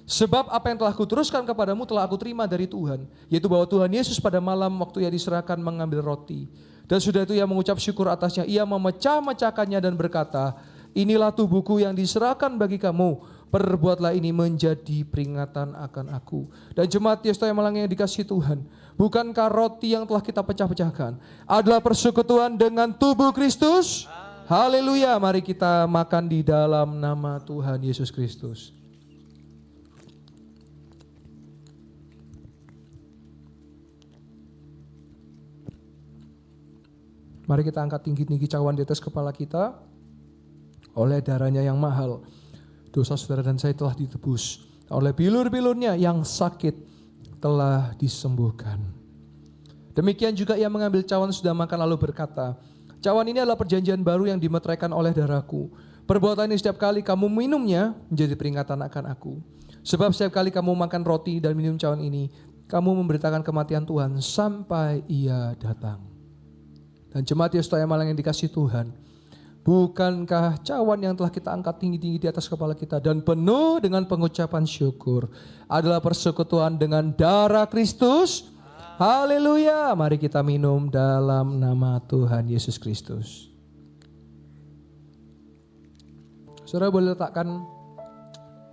Sebab apa yang telah kuteruskan kepadamu telah aku terima dari Tuhan, yaitu bahwa Tuhan Yesus pada malam waktu ia diserahkan mengambil roti. Dan sudah itu ia mengucap syukur atasnya, ia memecah-mecahkannya dan berkata, inilah tubuhku yang diserahkan bagi kamu, perbuatlah ini menjadi peringatan akan aku. Dan jemaat Yesus yang Malang yang dikasihi Tuhan, bukankah roti yang telah kita pecah-pecahkan adalah persekutuan dengan tubuh Kristus? Haleluya, mari kita makan di dalam nama Tuhan Yesus Kristus. Mari kita angkat tinggi-tinggi cawan di atas kepala kita. Oleh darahnya yang mahal, dosa saudara dan saya telah ditebus. Oleh bilur-bilurnya yang sakit telah disembuhkan. Demikian juga ia mengambil cawan sudah makan lalu berkata, cawan ini adalah perjanjian baru yang dimeteraikan oleh darahku. Perbuatan ini setiap kali kamu minumnya menjadi peringatan akan aku. Sebab setiap kali kamu makan roti dan minum cawan ini, kamu memberitakan kematian Tuhan sampai ia datang. Dan jemaat Yesus yang malang yang dikasihi Tuhan, bukankah cawan yang telah kita angkat tinggi-tinggi di atas kepala kita dan penuh dengan pengucapan syukur adalah persekutuan dengan darah Kristus? Haleluya. Mari kita minum dalam nama Tuhan Yesus Kristus. Saudara boleh letakkan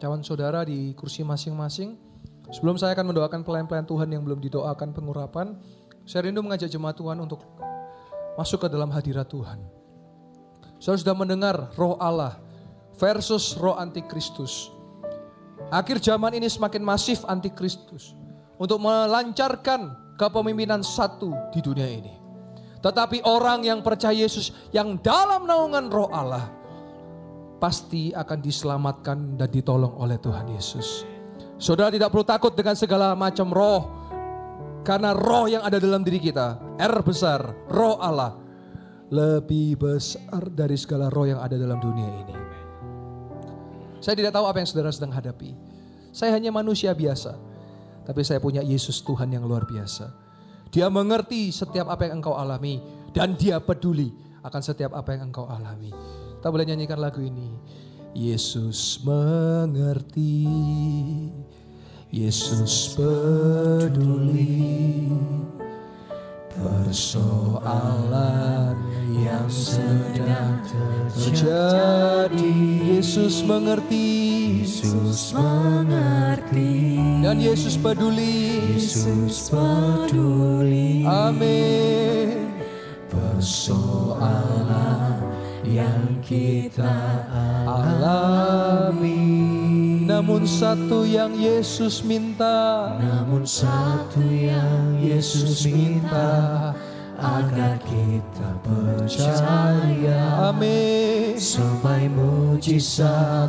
cawan saudara di kursi masing-masing. Sebelum saya akan mendoakan pelayan-pelayan Tuhan yang belum didoakan pengurapan, saya rindu mengajak jemaat Tuhan untuk masuk ke dalam hadirat Tuhan. Saudara sudah mendengar roh Allah versus roh antikristus. Akhir zaman ini semakin masif antikristus untuk melancarkan kepemimpinan satu di dunia ini. Tetapi orang yang percaya Yesus yang dalam naungan roh Allah pasti akan diselamatkan dan ditolong oleh Tuhan Yesus. Saudara tidak perlu takut dengan segala macam roh, karena roh yang ada dalam diri kita, R besar, roh Allah, lebih besar dari segala roh yang ada dalam dunia ini. Saya tidak tahu apa yang saudara sedang hadapi. Saya hanya manusia biasa, tapi saya punya Yesus Tuhan yang luar biasa. Dia mengerti setiap apa yang engkau alami, dan dia peduli akan setiap apa yang engkau alami. Kita boleh nyanyikan lagu ini. Yesus mengerti, Yesus peduli persoalan yang sedang terjadi. Yesus mengerti, Yesus mengerti, dan Yesus peduli. Yesus peduli. Amin. Persoalan yang kita alami, namun satu yang Yesus minta, namun satu yang Yesus minta, agar kita percaya. Amin. Sampai mujizat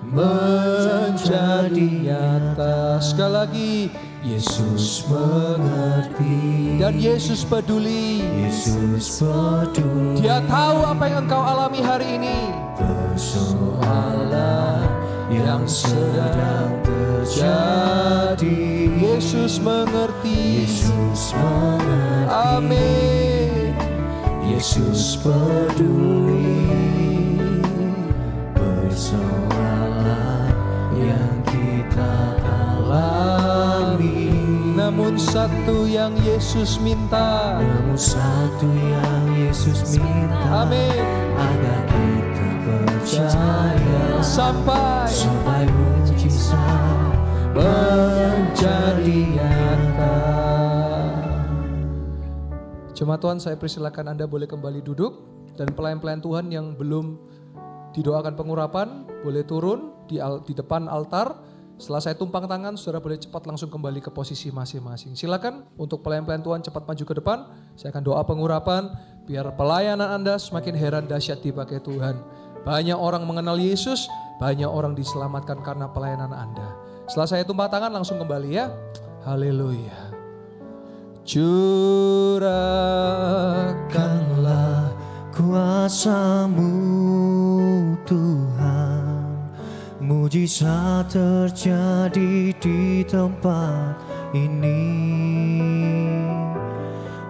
menjadi nyata. Sekali lagi, Yesus mengerti, dan Yesus peduli. Yesus peduli. Dia tahu apa yang engkau alami hari ini. Persoalan yang sedang terjadi, Yesus mengerti. Yesus mengerti. Amin. Yesus peduli. Persoalan yang kita alami, namun satu yang Yesus minta, namun satu yang Yesus minta, amin, agar kita percaya. Sampai mujizat menjadi nyata. Jemaat Tuhan, saya persilakan Anda boleh kembali duduk, dan pelayan-pelayan Tuhan yang belum didoakan pengurapan boleh turun di depan altar. Setelah saya tumpang tangan, saudara boleh cepat langsung kembali ke posisi masing-masing. Silakan untuk pelayan-pelayan Tuhan cepat maju ke depan. Saya akan doa pengurapan biar pelayanan Anda semakin heran dahsyat dipakai Tuhan. Banyak orang mengenal Yesus, banyak orang diselamatkan karena pelayanan Anda. Setelah saya tumpang tangan langsung kembali ya. Haleluya. Curahkanlah kuasa-Mu Tuhan, mujizat terjadi di tempat ini.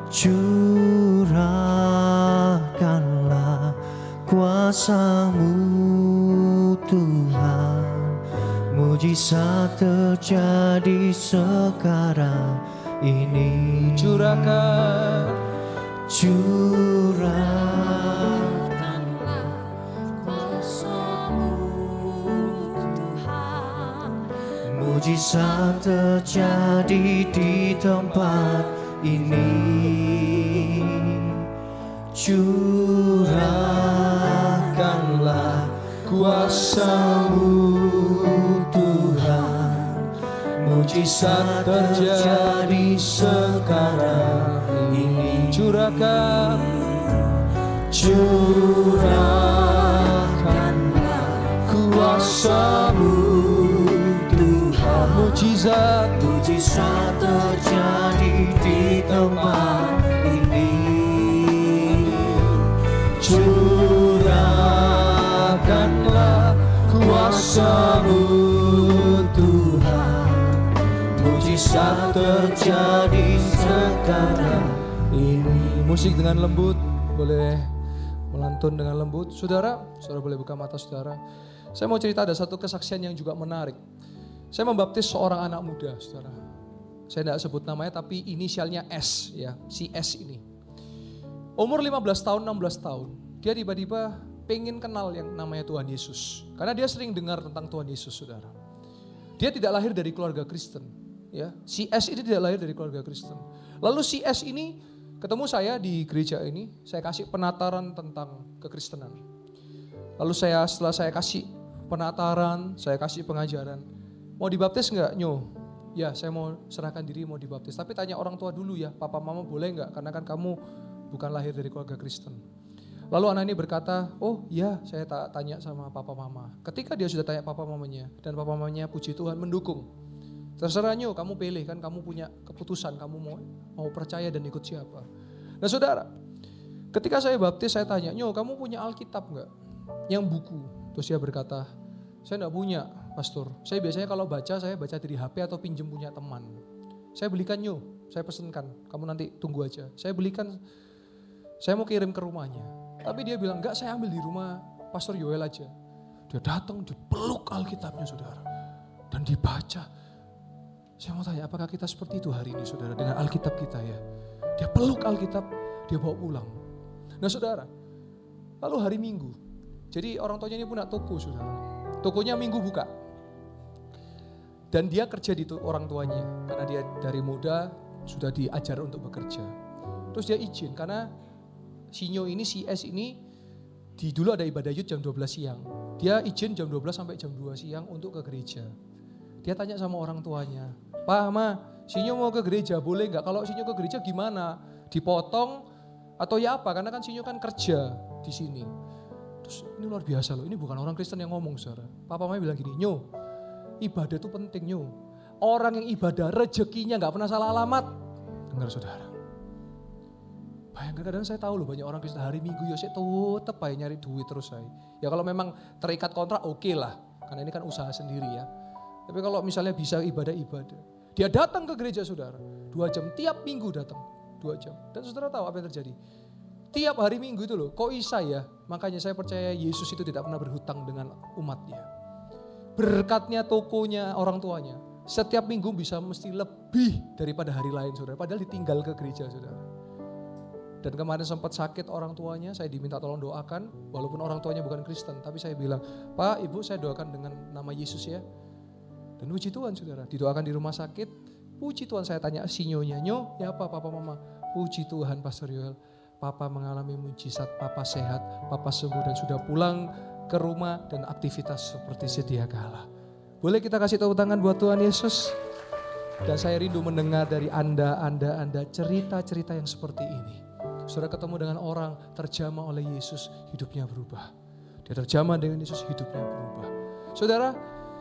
Curahkanlah kuasa-Mu Tuhan, mujizat terjadi sekarang ini. Curahkanlah kuasa-Mu Tuhan, mujizat terjadi di tempat ini. Curahkanlah kuasa-Mu Tuhan, mujizat terjadi sekarang ini. Curahkan Curahkanlah kuasa-Mu Tuhan. Mujizat terjadi di tempat ini. Curahkanlah kuasa-Mu Tuhan. Mujizat terjadi sekarang ini. musik dengan lembut, boleh melantun dengan lembut. Saudara boleh buka mata saudara. Saya mau cerita ada satu kesaksian yang juga menarik. Saya membaptis seorang anak muda, saudara. Saya tidak sebut namanya tapi inisialnya S ya, si S ini. Umur 15 tahun, 16 tahun. Dia tiba-tiba pengen kenal yang namanya Tuhan Yesus. Karena dia sering dengar tentang Tuhan Yesus, saudara. Dia tidak lahir dari keluarga Kristen. Ya, si S ini tidak lahir dari keluarga Kristen. Lalu si S ini ketemu saya di gereja ini, saya kasih penataran tentang kekristenan. Lalu setelah saya kasih penataran, saya kasih pengajaran, mau dibaptis enggak? Nyo, ya saya mau serahkan diri mau dibaptis. Tapi tanya orang tua dulu ya, papa mama boleh enggak? Karena kan kamu bukan lahir dari keluarga Kristen. Lalu anak ini berkata, oh iya saya tanya sama papa mama. Ketika dia sudah tanya papa mamanya, dan papa mamanya puji Tuhan mendukung. Terserah Nyo, kamu pilih kan, kamu punya keputusan, kamu mau percaya dan ikut siapa. Nah saudara, ketika saya baptis saya tanya, Nyo kamu punya Alkitab enggak? Yang buku. Terus dia berkata, saya enggak punya pastor. Saya biasanya kalau baca, saya baca dari HP atau pinjem punya teman. Saya belikan Nyo, saya pesenkan, kamu nanti tunggu aja. Saya belikan, saya mau kirim ke rumahnya. Tapi dia bilang, enggak saya ambil di rumah Pastor Yoel aja. Dia datang, dipeluk Alkitabnya saudara. Dan dibaca. Saya mau tanya, apakah kita seperti itu hari ini saudara dengan Alkitab kita ya? Dia peluk Alkitab, dia bawa pulang. Nah saudara, lalu hari Minggu. Jadi orang tuanya ini punya toko saudara. Tokonya Minggu buka. Dan dia kerja di orang tuanya. Karena dia dari muda sudah diajar untuk bekerja. Terus dia izin karena si S ini dulu ada ibadah Yud jam 12 siang. Dia izin jam 12 sampai jam 2 siang untuk ke gereja. Dia tanya sama orang tuanya, Pak, Ma, Sinyo mau ke gereja, boleh nggak? Kalau Sinyo ke gereja gimana? Dipotong atau ya apa? Karena kan Sinyo kan kerja di sini. Terus ini luar biasa loh, ini bukan orang Kristen yang ngomong saudara. Papa Mama bilang gini, Nyo, ibadah itu penting Nyo. Orang yang ibadah rezekinya nggak pernah salah alamat. Dengar saudara. Bayangkan kadang saya tahu loh banyak orang Kristen hari Minggu ya saya tetap aja nyari duit terus saya. Ya kalau memang terikat kontrak oke lah, karena ini kan usaha sendiri ya. Tapi kalau misalnya bisa ibadah-ibadah. Dia datang ke gereja saudara, 2 jam, tiap minggu datang 2 jam. Dan saudara tahu apa yang terjadi? Tiap hari Minggu itu loh, kok bisa ya? Makanya saya percaya Yesus itu tidak pernah berhutang dengan umatnya. Berkatnya tokonya orang tuanya, setiap minggu bisa mesti lebih daripada hari lain saudara. Padahal ditinggal ke gereja saudara. Dan kemarin sempat sakit orang tuanya, saya diminta tolong doakan, walaupun orang tuanya bukan Kristen. Tapi saya bilang, Pak, Ibu saya doakan dengan nama Yesus ya. Dan puji Tuhan saudara, didoakan di rumah sakit. Puji Tuhan saya tanya Sinyonya, Nyo, ya apa Papa Mama? Puji Tuhan Pastor Yoel, Papa mengalami mujizat, Papa sehat, Papa sembuh dan sudah pulang ke rumah dan aktivitas seperti sedia kala. Boleh kita kasih tepuk tangan buat Tuhan Yesus? Dan saya rindu mendengar dari Anda cerita-cerita yang seperti ini. Saudara ketemu dengan orang terjamah oleh Yesus, hidupnya berubah. Dia terjamah dengan Yesus, hidupnya berubah. Saudara,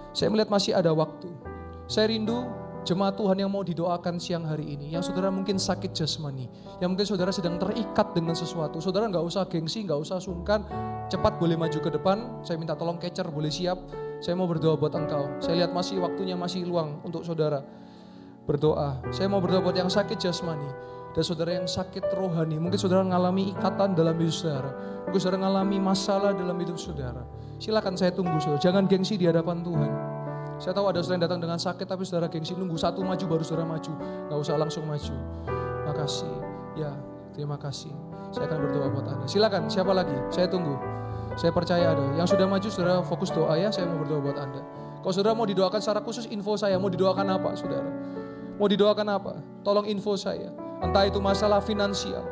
saya melihat masih ada waktu. Saya rindu jemaat Tuhan yang mau didoakan siang hari ini. Yang saudara mungkin sakit jasmani. Yang mungkin saudara sedang terikat dengan sesuatu. Saudara gak usah gengsi, gak usah sungkan. Cepat boleh maju ke depan. Saya minta tolong catcher boleh siap. Saya mau berdoa buat engkau. Saya lihat masih waktunya masih luang untuk saudara berdoa. Saya mau berdoa buat yang sakit jasmani. Dan saudara yang sakit rohani. Mungkin saudara mengalami ikatan dalam hidup saudara. Mungkin saudara mengalami masalah dalam hidup saudara. Silakan saya tunggu saudara. Jangan gengsi di hadapan Tuhan. Saya tahu ada saudara yang datang dengan sakit tapi saudara gengsi nunggu satu maju baru saudara maju. Gak usah langsung maju. Makasih. Ya, terima kasih. Saya akan berdoa buat Anda. Silakan, siapa lagi? Saya tunggu. Saya percaya ada. Yang sudah maju saudara fokus doa ya. Saya mau berdoa buat Anda. Kalau saudara mau didoakan secara khusus info saya. Mau didoakan apa saudara? Mau didoakan apa? Tolong info saya. Entah itu masalah finansial.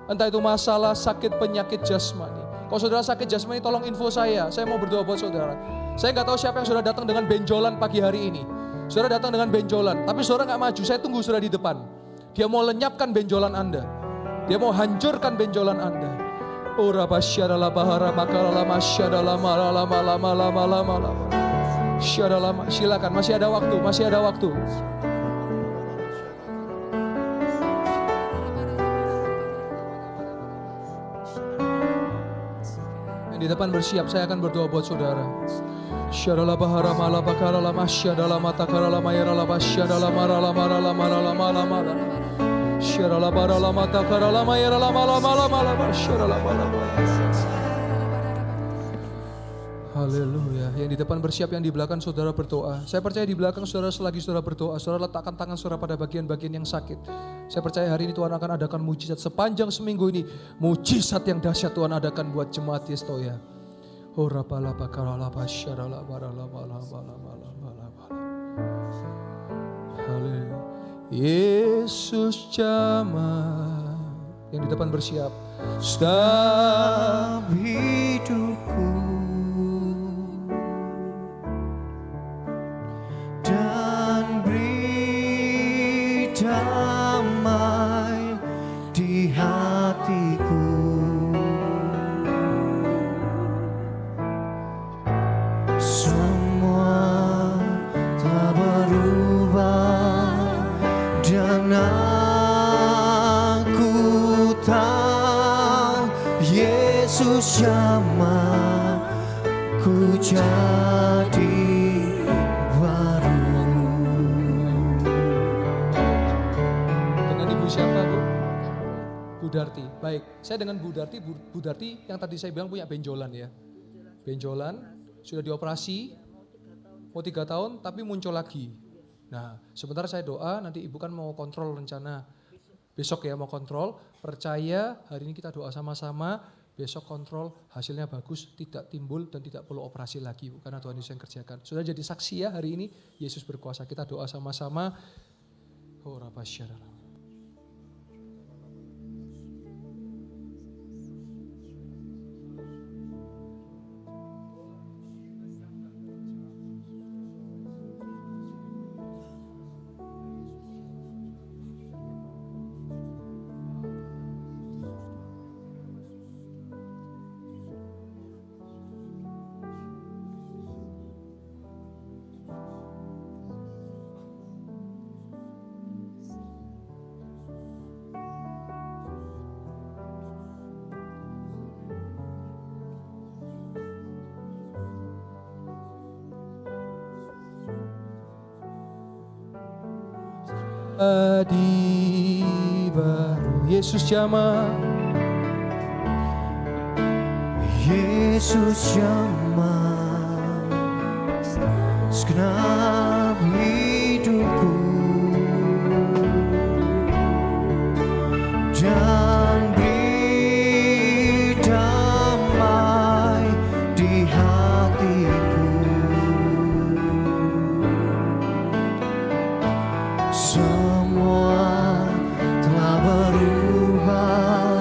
Entah itu masalah sakit penyakit jasmani. Kalau saudara sakit jasmani tolong info saya. Saya mau berdoa buat saudara. Saya gak tahu siapa yang sudah datang dengan benjolan pagi hari ini. Saudara datang dengan benjolan. Tapi saudara gak maju. Saya tunggu saudara di depan. Dia mau lenyapkan benjolan Anda. Dia mau hancurkan benjolan Anda. Ora basyara la bahara makala la masyada la mala la mala mala mala mala. Syada lama. Silakan, masih ada waktu, masih ada waktu. Yang di depan bersiap, saya akan berdoa buat saudara. Syada la bahara mala bakara la masyada la mata kara la mayara la basyada la mara la mara la mara la mala mala. Syada la bara la mata kara la mayara la mala mala mala basyada la mala mala. Haleluya. Yang di depan bersiap, yang di belakang saudara berdoa. Saya percaya di belakang saudara, selagi saudara berdoa, saudara letakkan tangan saudara pada bagian-bagian yang sakit. Saya percaya hari ini Tuhan akan adakan mujizat. Sepanjang seminggu ini, mujizat yang dahsyat Tuhan adakan buat jemaat Yestoya. Ora bala bakara la basyara la bara la mala mala mala mala mala. Haleluya. Yesus jamah. Yang di depan bersiap. Setiap hidupku dan beri damai di hatiku. Semua telah berubah dan aku tahu Yesus jamah ku jadi baru. Dengan ibu siapa, Bu? Bu Darti. Baik, saya dengan Bu Darti. Bu Darti yang tadi saya bilang punya benjolan ya. Benjolan, sudah dioperasi, mau 3 tahun tapi muncul lagi. Nah, sebentar saya doa, nanti ibu kan mau kontrol rencana. Besok ya mau kontrol, percaya hari ini kita doa sama-sama, besok kontrol hasilnya bagus, tidak timbul dan tidak perlu operasi lagi, Bu, karena Tuhan Yesus yang kerjakan. Sudah jadi saksi ya hari ini, Yesus berkuasa, kita doa sama-sama. Oh, rabasyara. Di baru Yesus jamah, Yesus jamah segenap hidupku dan beri damai di hatiku. Semua telah berubah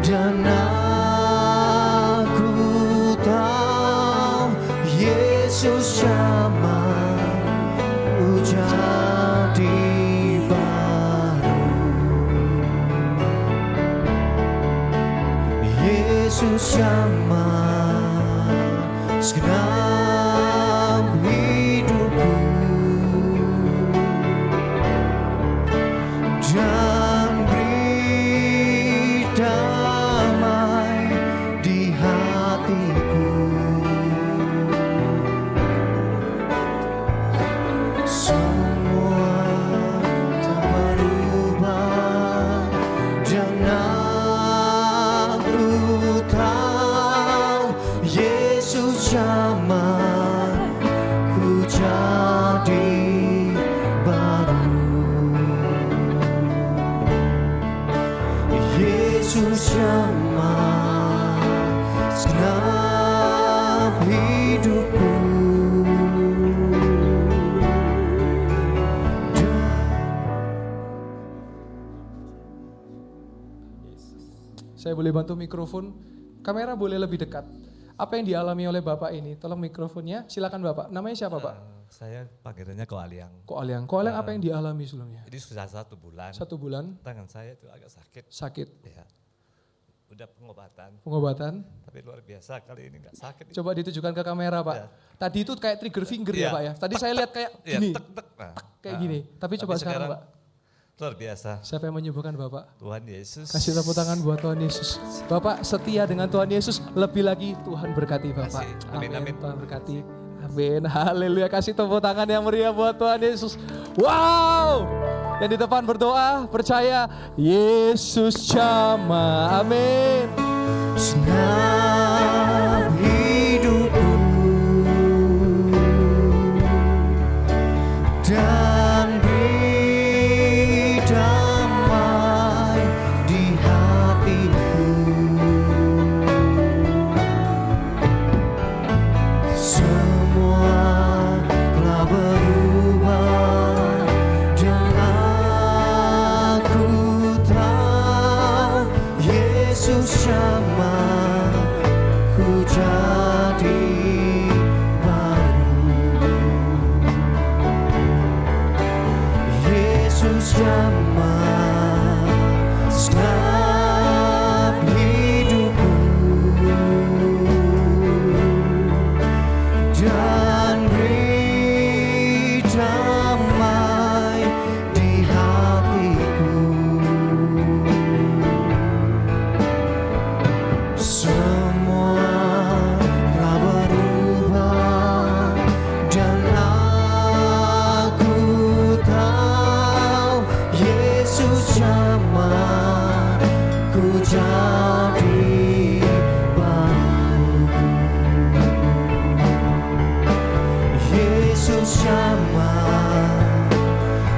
dan aku tahu Yesus jamah ku jadi baru. Yesus jamah segenap hidupku dan beri damai di hatiku. Semua tak berubah dan aku tahu Yesus jamah ku jadi baru. Yesus jamah segenap hidupku. saya boleh bantu mikrofon, kamera boleh lebih dekat. Apa yang dialami oleh Bapak ini? Tolong mikrofonnya, silakan Bapak. Namanya siapa Pak? Saya panggilannya Koaliang. Koaliang. Koaliang apa yang dialami sebelumnya? Ini sudah 1 bulan. 1 bulan Tangan saya itu agak sakit. sakit. Ya. Udah pengobatan, Pengobatan. tapi luar biasa kali ini nggak sakit. Coba ditujukan ke kamera Pak. Ya. Tadi itu kayak trigger finger ya Iya. Pak ya. Tadi saya lihat kayak Iya, gini. tek. Nah, Kayak gini. Tapi coba sekarang Pak. luar biasa. Siapa yang menyembuhkan Bapak? Tuhan Yesus. Kasih tepuk tangan buat Tuhan Yesus. Bapak setia dengan Tuhan Yesus. Lebih lagi Tuhan berkati Bapak. Kasih. Amin, amin. Tuhan berkati. Amin. Haleluya. Kasih tepuk tangan yang meriah buat Tuhan Yesus. Wow. Yang di depan berdoa, percaya Yesus jamah. Amin. Senang hidupku dan beri damai di hatiku. Semua telah berubah dan aku tahu Yesus jamah ku jadi baru. Yesus jamah setiap hidupku dan beri damai di hatiku. Semua telah berubah dan aku tahu Yesus jamah ku jadi baru. Yesus jamah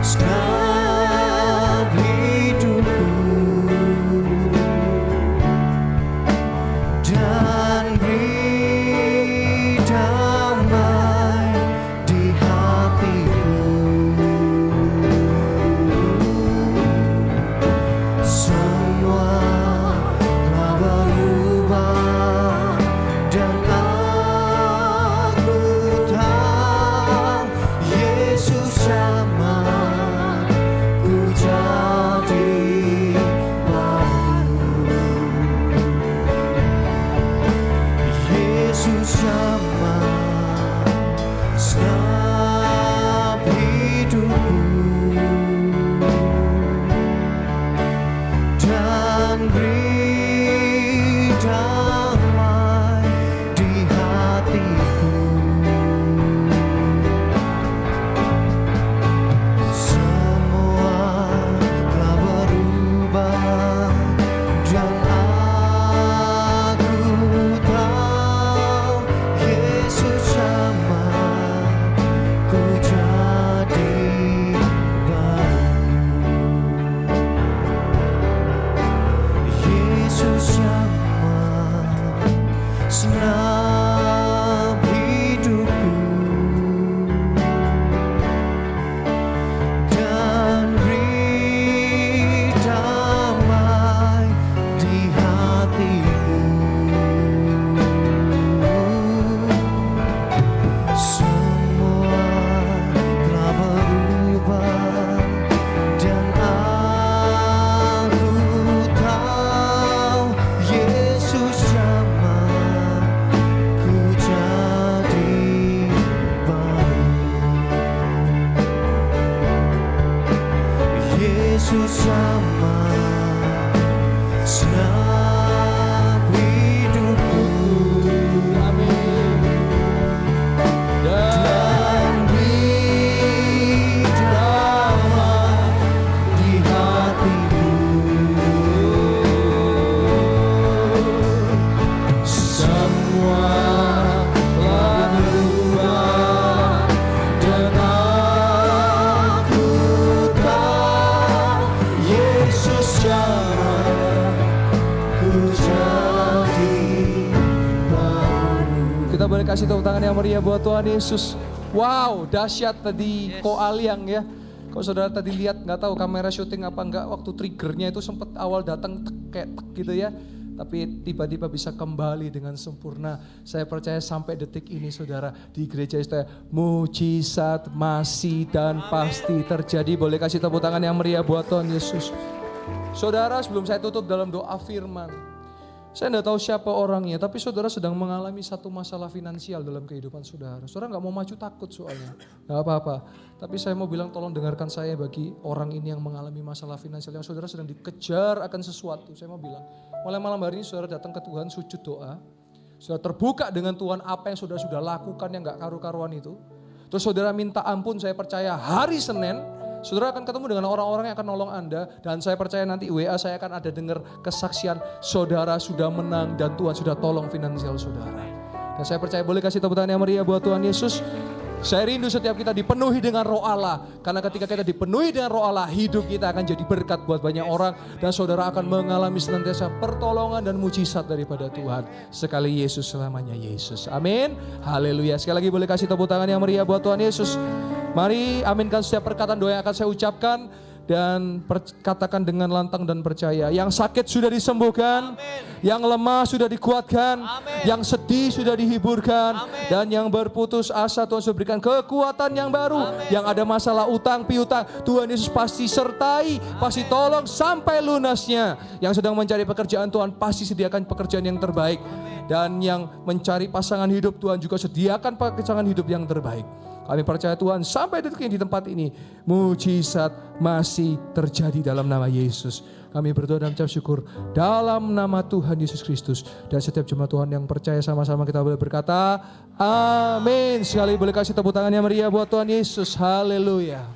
setiap hidupku dan beri damai di hatiku. Semua telah berubah dan aku tahu Yesus jamah ku jadi baru. Yesus jamah setiap hidupku dan beri damai di hatiku. Semua telah berubah dan aku tahu Yesus jamah ku jadi baru. Yesus jamah senang hidupku dan beri damai di hatiku. Semua telah berubah dan aku tahu Yesus jamah ku jadi baru. Yesus jamah senang hidupku dan beri damai di hatiku. Semua telah berubah dan aku tahu Yesus jamah ku jadi baru. Kita boleh kasih tepuk tangan yang meriah buat Tuhan Yesus. Wow, dahsyat tadi Koaliang ya. Kalau saudara tadi lihat, nggak tahu kamera syuting apa enggak, waktu triggernya itu sempat awal datang kayak gitu ya. Tapi tiba-tiba bisa kembali dengan sempurna. Saya percaya sampai detik ini saudara di gereja Istaya, mujizat masih dan pasti terjadi. Boleh kasih tepuk tangan yang meriah buat Tuhan Yesus. Saudara, sebelum saya tutup dalam doa firman, Saya tidak tahu siapa orangnya, tapi saudara sedang mengalami satu masalah finansial dalam kehidupan saudara. Saudara nggak mau maju takut soalnya, nggak apa-apa. Tapi saya mau bilang tolong dengarkan saya bagi orang ini yang mengalami masalah finansial, yang saudara sedang dikejar akan sesuatu. Saya mau bilang, mulai malam hari ini saudara datang ke Tuhan sujud doa. Saudara terbuka dengan Tuhan apa yang saudara sudah lakukan yang nggak karu-karuan itu. Terus saudara minta ampun, saya percaya hari Senin, saudara akan ketemu dengan orang-orang yang akan nolong Anda. Dan saya percaya nanti WA saya akan ada dengar kesaksian saudara sudah menang dan Tuhan sudah tolong finansial saudara. Dan saya percaya boleh kasih tepuk tangan yang meriah buat Tuhan Yesus. Saya rindu setiap kita dipenuhi dengan Roh Allah. Karena ketika kita dipenuhi dengan Roh Allah, hidup kita akan jadi berkat buat banyak orang. Dan saudara akan mengalami senantiasa pertolongan dan mujizat daripada Tuhan. Sekali Yesus, selamanya Yesus. Amin. Haleluya. Sekali lagi boleh kasih tepuk tangan yang meriah buat Tuhan Yesus. Mari aminkan setiap perkataan doa yang akan saya ucapkan. Dan katakan dengan lantang dan percaya. Yang sakit sudah disembuhkan. Amen. Yang lemah sudah dikuatkan. Amen. Yang sedih sudah dihiburkan. Amen. Dan yang berputus asa Tuhan sudah berikan kekuatan yang baru. Amen. Yang ada masalah utang piutang, Tuhan Yesus pasti sertai. Amen. Pasti tolong sampai lunasnya. Yang sedang mencari pekerjaan, Tuhan pasti sediakan pekerjaan yang terbaik. Amen. Dan yang mencari pasangan hidup, Tuhan juga sediakan pasangan hidup yang terbaik. Kami percaya Tuhan sampai detik ini di tempat ini mujizat masih terjadi dalam nama Yesus. Kami berdoa dan mengucap syukur dalam nama Tuhan Yesus Kristus. Dan setiap jemaat Tuhan yang percaya sama-sama kita boleh berkata amin. Sekali boleh kasih tepuk tangan yang meriah buat Tuhan Yesus. Haleluya.